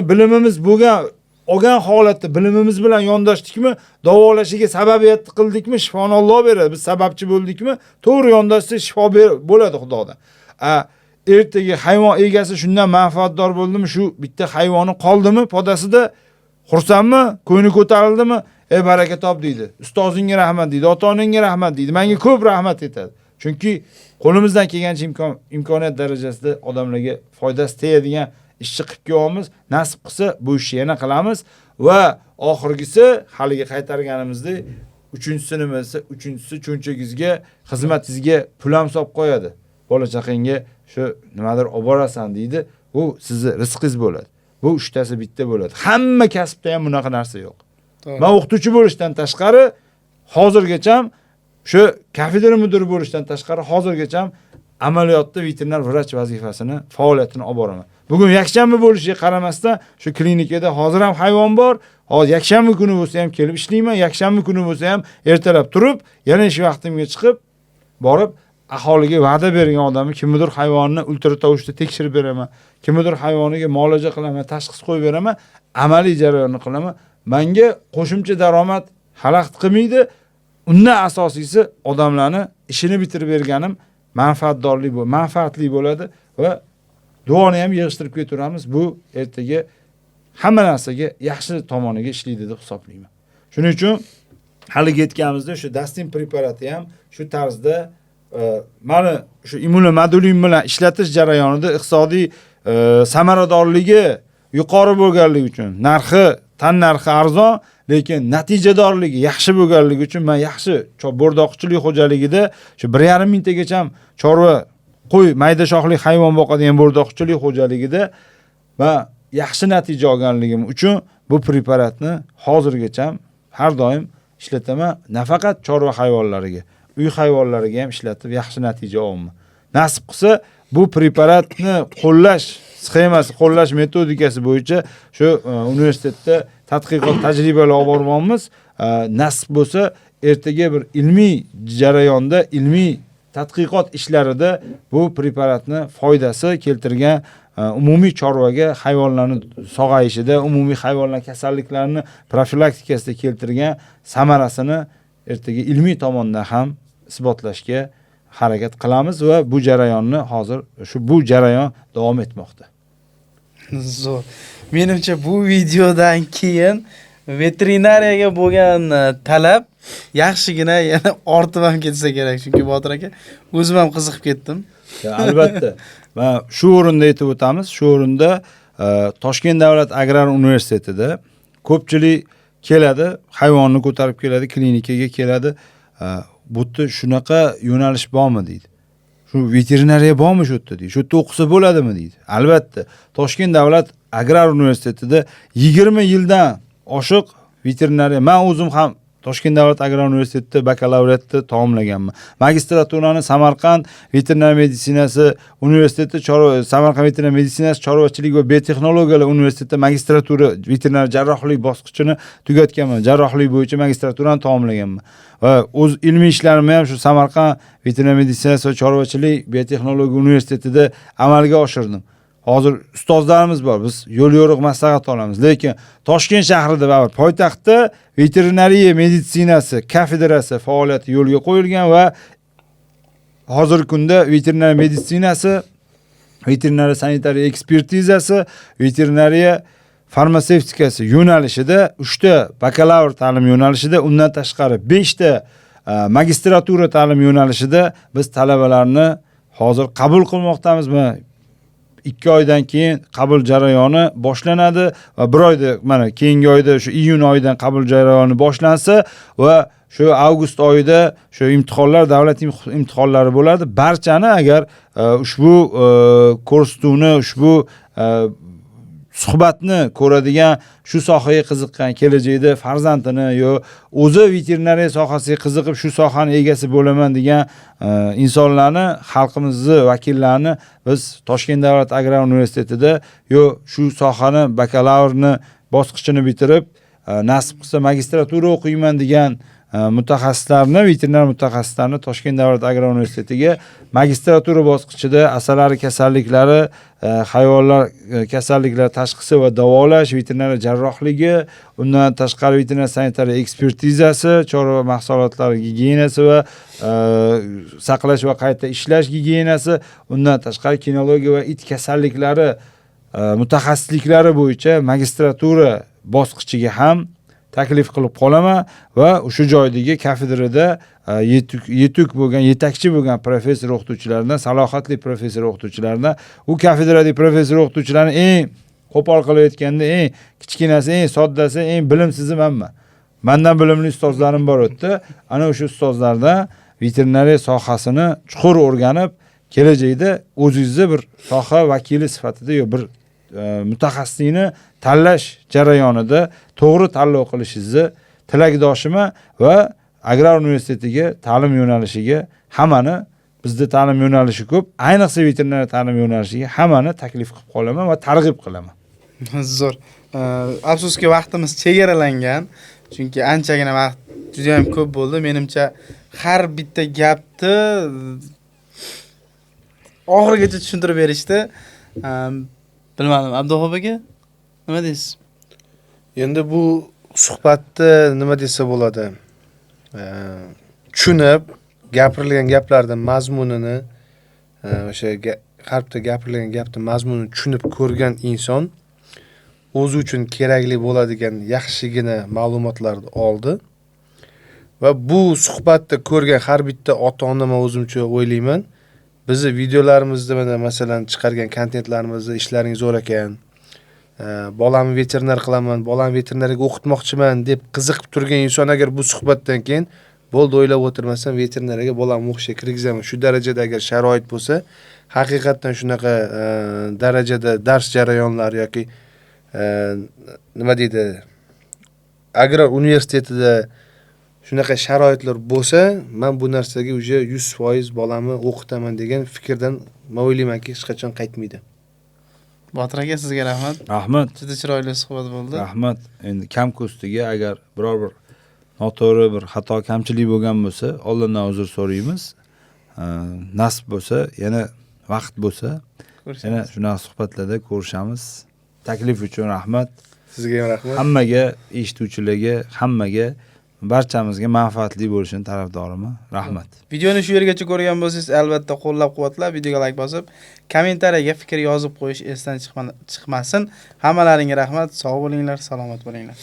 bilimimiz bo'lgan, olgan holatda bilimimiz bilan yondashdikmi, davolashiga sababiyat qildikmi, shifoni Alloh beradi. Biz sababchi bo'ldikmi, to'g'ri yondashsa shifo bo'ladi Xudodan. Ertaga hayvon egasi shundan manfaatdor bo'ldimi, shu bitta hayvoni qoldimi podasida, xursandmi, ko'ngli ko'tarildimi? Baraka top deydi. Ustozingga rahmat deydi, ota-onangga rahmat deydi. Menga ko'p rahmat etadi. Chunki qo'limizdan kelgancha imkoniyat darajasida odamlarga foydasi tegadigan ishchi qilib ko'yamiz. Nasib qilsa bu ishni yana qilamiz va oxirgisi haliga qaytarganimizdek, uchinchisi nima desa, uchinchisi cho'nchagingizga, xizmatingizga pul ham solib qo'yadi. Bola chaqangga shu nimadir olib borasan deydi. Bu sizni rizqingiz bo'ladi. Bu uchtasi bitta bo'ladi. Hamma kasbda ham bunaqa narsa yo'q. Men o'qituvchi bo'lishdan tashqari hozirgacha shu kafedra mudiri bo'lishdan tashqari hozirgacha amaliyotda veterinar vrach vazifasini, faoliyatini olib boraman. Bugun yakshanba bo'lishiga qaramasdan shu klinikada hozir ham hayvon bor. Hozir yakshanba kuni bo'lsa ham kelib ishlayman, yakshanba kuni bo'lsa ham ertalab turib, yana ish vaqtimga chiqib borib aholiga va'da bergan odamni kimdir hayvonni ultratovushda tekshirib beraman, kimdir hayvoniga muolaja qilaman, tashxis qo'yib beraman, amaliy jarayonni qilaman. Menga qo'shimcha daromad xalaqit qilmaydi. Undan asosiysi odamlarni ishini bitirib berganim manfaatli bo'ladi va duoni ham yig'ishtirib ketaveramiz. Bu ertaga hamma narsaga yaxshi tomoniga ishlaydi deb hisoblayman. Shuning uchun hali ketganimizda shu Dastin preparati ham shu tarzda mana shu immunomodulin bilan ishlatish jarayonida iqtisodiy samaradorligi yuqori bo'lganligi uchun tan narxi arzon, lekin natijadorligi yaxshi bo'lganligi uchun men yaxshi bo'rdoqchilik xo'jaligida shu 1,5 mingtagacha chorva, qo'y, mayda shoxli hayvon boqadigan bo'rdoqchilik xo'jaligida va yaxshi natija olganligim uchun bu preparatni hozirgacha har doim ishlataman. Nafaqat chorva hayvonlariga, uy hayvonlariga ham ishlatib yaxshi natija olaman. Nasib qilsa, bu preparatni qo'llash sxemasi, qo'llash metodikasi bo'yicha shu universitetda tadqiqot tajribalar olib bormoqmiz. Nasib bo'lsa, ertaga bir ilmiy jarayonda, ilmiy tadqiqot ishlarida bu preparatni foydasi keltirgan umumiy chorvaga hayvonlarning sog'ayishida, umumiy hayvonlar kasalliklarini profilaktikasida keltirgan samarasini ertaga ilmiy tomondan ham isbotlashga harakat qilamiz va bu jarayonni hozir bu jarayon davom etmoqda.
Zo'r. Menimcha bu videodan keyin veterinariyaga bo'lgan talab yaxshigina yana ortib ham ketsa kerak, chunki Botir aka o'zim ham qiziqib ketdim.
Albatta. Va shu o'rinda aytib o'tamiz. Shu o'rinda Toshkent davlat agrar universitetida ko'pchilik keladi, hayvonni ko'tarib keladi, klinikaga keladi. Bu yerda shunaqa yo'nalish bormi deydi. Shu veterinariya bormi shu yerda deydi. Shu yerda o'qisa bo'ladimi deydi. Albatta, Toshkent davlat agrar universitetida 20 yildan oshiq veterinariya. Men o'zim ham Toshkent davlat agrar universitetida bakalavriatni tamomlaganman. Magistraturani Samarqand veterinariya meditsinasi universiteti, Samarqand veterinariya meditsinasi, chorvachilik va biotexnologiyalar universitetida magistratura veterinariya jarrohlik bosqichini tugatganman. Jarrohlik bo'yicha magistraturani tamomlaganman. Va o'z ilmiy ishlarimni ham shu Samarqand veterinariya meditsinasi va chorvachilik biotexnologiya universitetida amalga oshirdim. Hozir ustozlarimiz bor. Biz yo'l yo'riq maslahat olamiz. Lekin Toshkent shahrida va poytaxtda veterinariya meditsinasi kafedrasi faoliyati yo'lga qo'yilgan va hozirgi kunda veterinariya meditsinasi, veterinariya sanitariya ekspertizasi, veterinariya farmatsevtikasi yo'nalishida 3 ta bakalavr ta'lim yo'nalishida, undan tashqari 5 ta magistratura ta'lim yo'nalishida biz talabalarni hozir qabul qilmoqdamiz. 2 oydan keyin qabul jarayoni boshlanadi va 1 oyda, mana keyingi oyda shu iyun oyidan qabul jarayoni boshlansa va shu avgust oyida shu imtihonlar, davlat imtihonlari bo'ladi. Barchani agar ushbu kursni, ushbu suhbatni ko'radigan, shu sohaga qiziqqan, kelajakda farzandini yo o'zi veterinariya sohasiga qiziqib shu sohaning egasi bo'laman degan insonlarni, xalqimizni vakillarini biz Toshkent davlat agrar universitetida yo shu sohani bakalavrni bosqichini bitirib, nasib qilsa magistratura o'qiyman degan mutaxassislarni, veterinar mutaxassislarni Toshkent davlat agrar universitetiga magistratura bosqichida asalari kasalliklari, hayvonlar kasalliklari tashxisi va davolash, veterinariya jarrohligi, undan tashqari veterinariya sanitariya ekspertizasi, chorva mahsulotlari gigiyenasi va saqlash va qayta ishlash gigiyenasi, undan tashqari kinologiya va it kasalliklari mutaxassisliklari bo'yicha magistratura bosqichiga ham taklif qilib qolaman va o'sha joydagi kafedrada yetuk bo'lgan, yetakchi bo'lgan professor o'qituvchilardan, salohiyatli professor o'qituvchilardan, u kafedradagi professor o'qituvchilarni eng qo'pol qilib aytganda eng kichkinasi, eng soddasi, eng bilimsizi menman. Mendan bilimli ustozlarim bor o'tdi. Ana o'sha ustozlardan veterinariya sohasini chuqur o'rganib, kelajakda o'zingizni bir soha vakili sifatida yo bir mutaxassisni tanlash jarayonida to'g'ri tanlov qilishingizni tilakdoshiman va agrar universitetiga ta'lim yo'nalishiga hammani, bizda ta'lim yo'nalishi ko'p, ayniqsa veterinariya ta'lim yo'nalishiga hammani taklif qilib qolaman va targ'ib qilaman.
Zo'r. Afsuski vaqtimiz chegaralangan, chunki anchagina vaqt juda ham ko'p bo'ldi. Menimcha har bitta gapni oxirigacha tushuntirib berishdi. Bilmadim, Abduxo'p aka, nima deysiz?
Endi bu suhbatni nima desa bo'ladi? Tushunib, gapirilgan gaplarning mazmunini, o'sha qalbda gapirilgan gapning mazmunini tushunib ko'rgan inson o'zi uchun kerakli bo'ladigan yaxshigina ma'lumotlarni oldi. Va bu suhbatda ko'rgan har bitta ota-ona men o'zimcha o'ylayman, bizni videolarimizda mana masalan chiqargan kontentlarimizda ishlaring zo'r ekan. Bolamni veterinar qilaman, bolamni veterinariyaga o'qitmoqchiman deb qiziqib turgan inson agar bu suhbatdan keyin bo'ldi o'ylab o'tirmasam veterinariyaga bolamni o'qishga kirgizaman. Shu darajada agar sharoit bo'lsa, haqiqatan shunaqa darajada dars jarayonlari yoki nima deydi, agrar universitetida shunaqa sharoitlar bo'lsa, men bu narsaga uje 100% bolamni o'qitaman degan fikrdan men o'ylaymanki hech qachon qaytmaydi.
Botir aka sizga rahmat.
Rahmat.
Juda chiroyli suhbat bo'ldi.
Rahmat. Endi kam ko'stiga agar biror bir noto'g'ri bir xato kamchilik bo'lgan bo'lsa, Allohdan uzr so'raymiz. Nasib bo'lsa, yana vaqt bo'lsa, yana shunaqa suhbatlarda ko'rishamiz. Taklif uchun rahmat.
Sizga ham rahmat.
Hammaga, eshituvchilarga, hammaga, barchamizga manfaatli bo'lishini tarafdoriman. Rahmat.
Videoni shu yergacha ko'rgan bo'lsangiz, albatta qo'llab-quvvatlab, videoga like bosib, kommentariyaga fikr yozib qo'yish esdan chiqmasin. Hammalaringga rahmat. Sog' bo'linglar, salomat bo'linglar.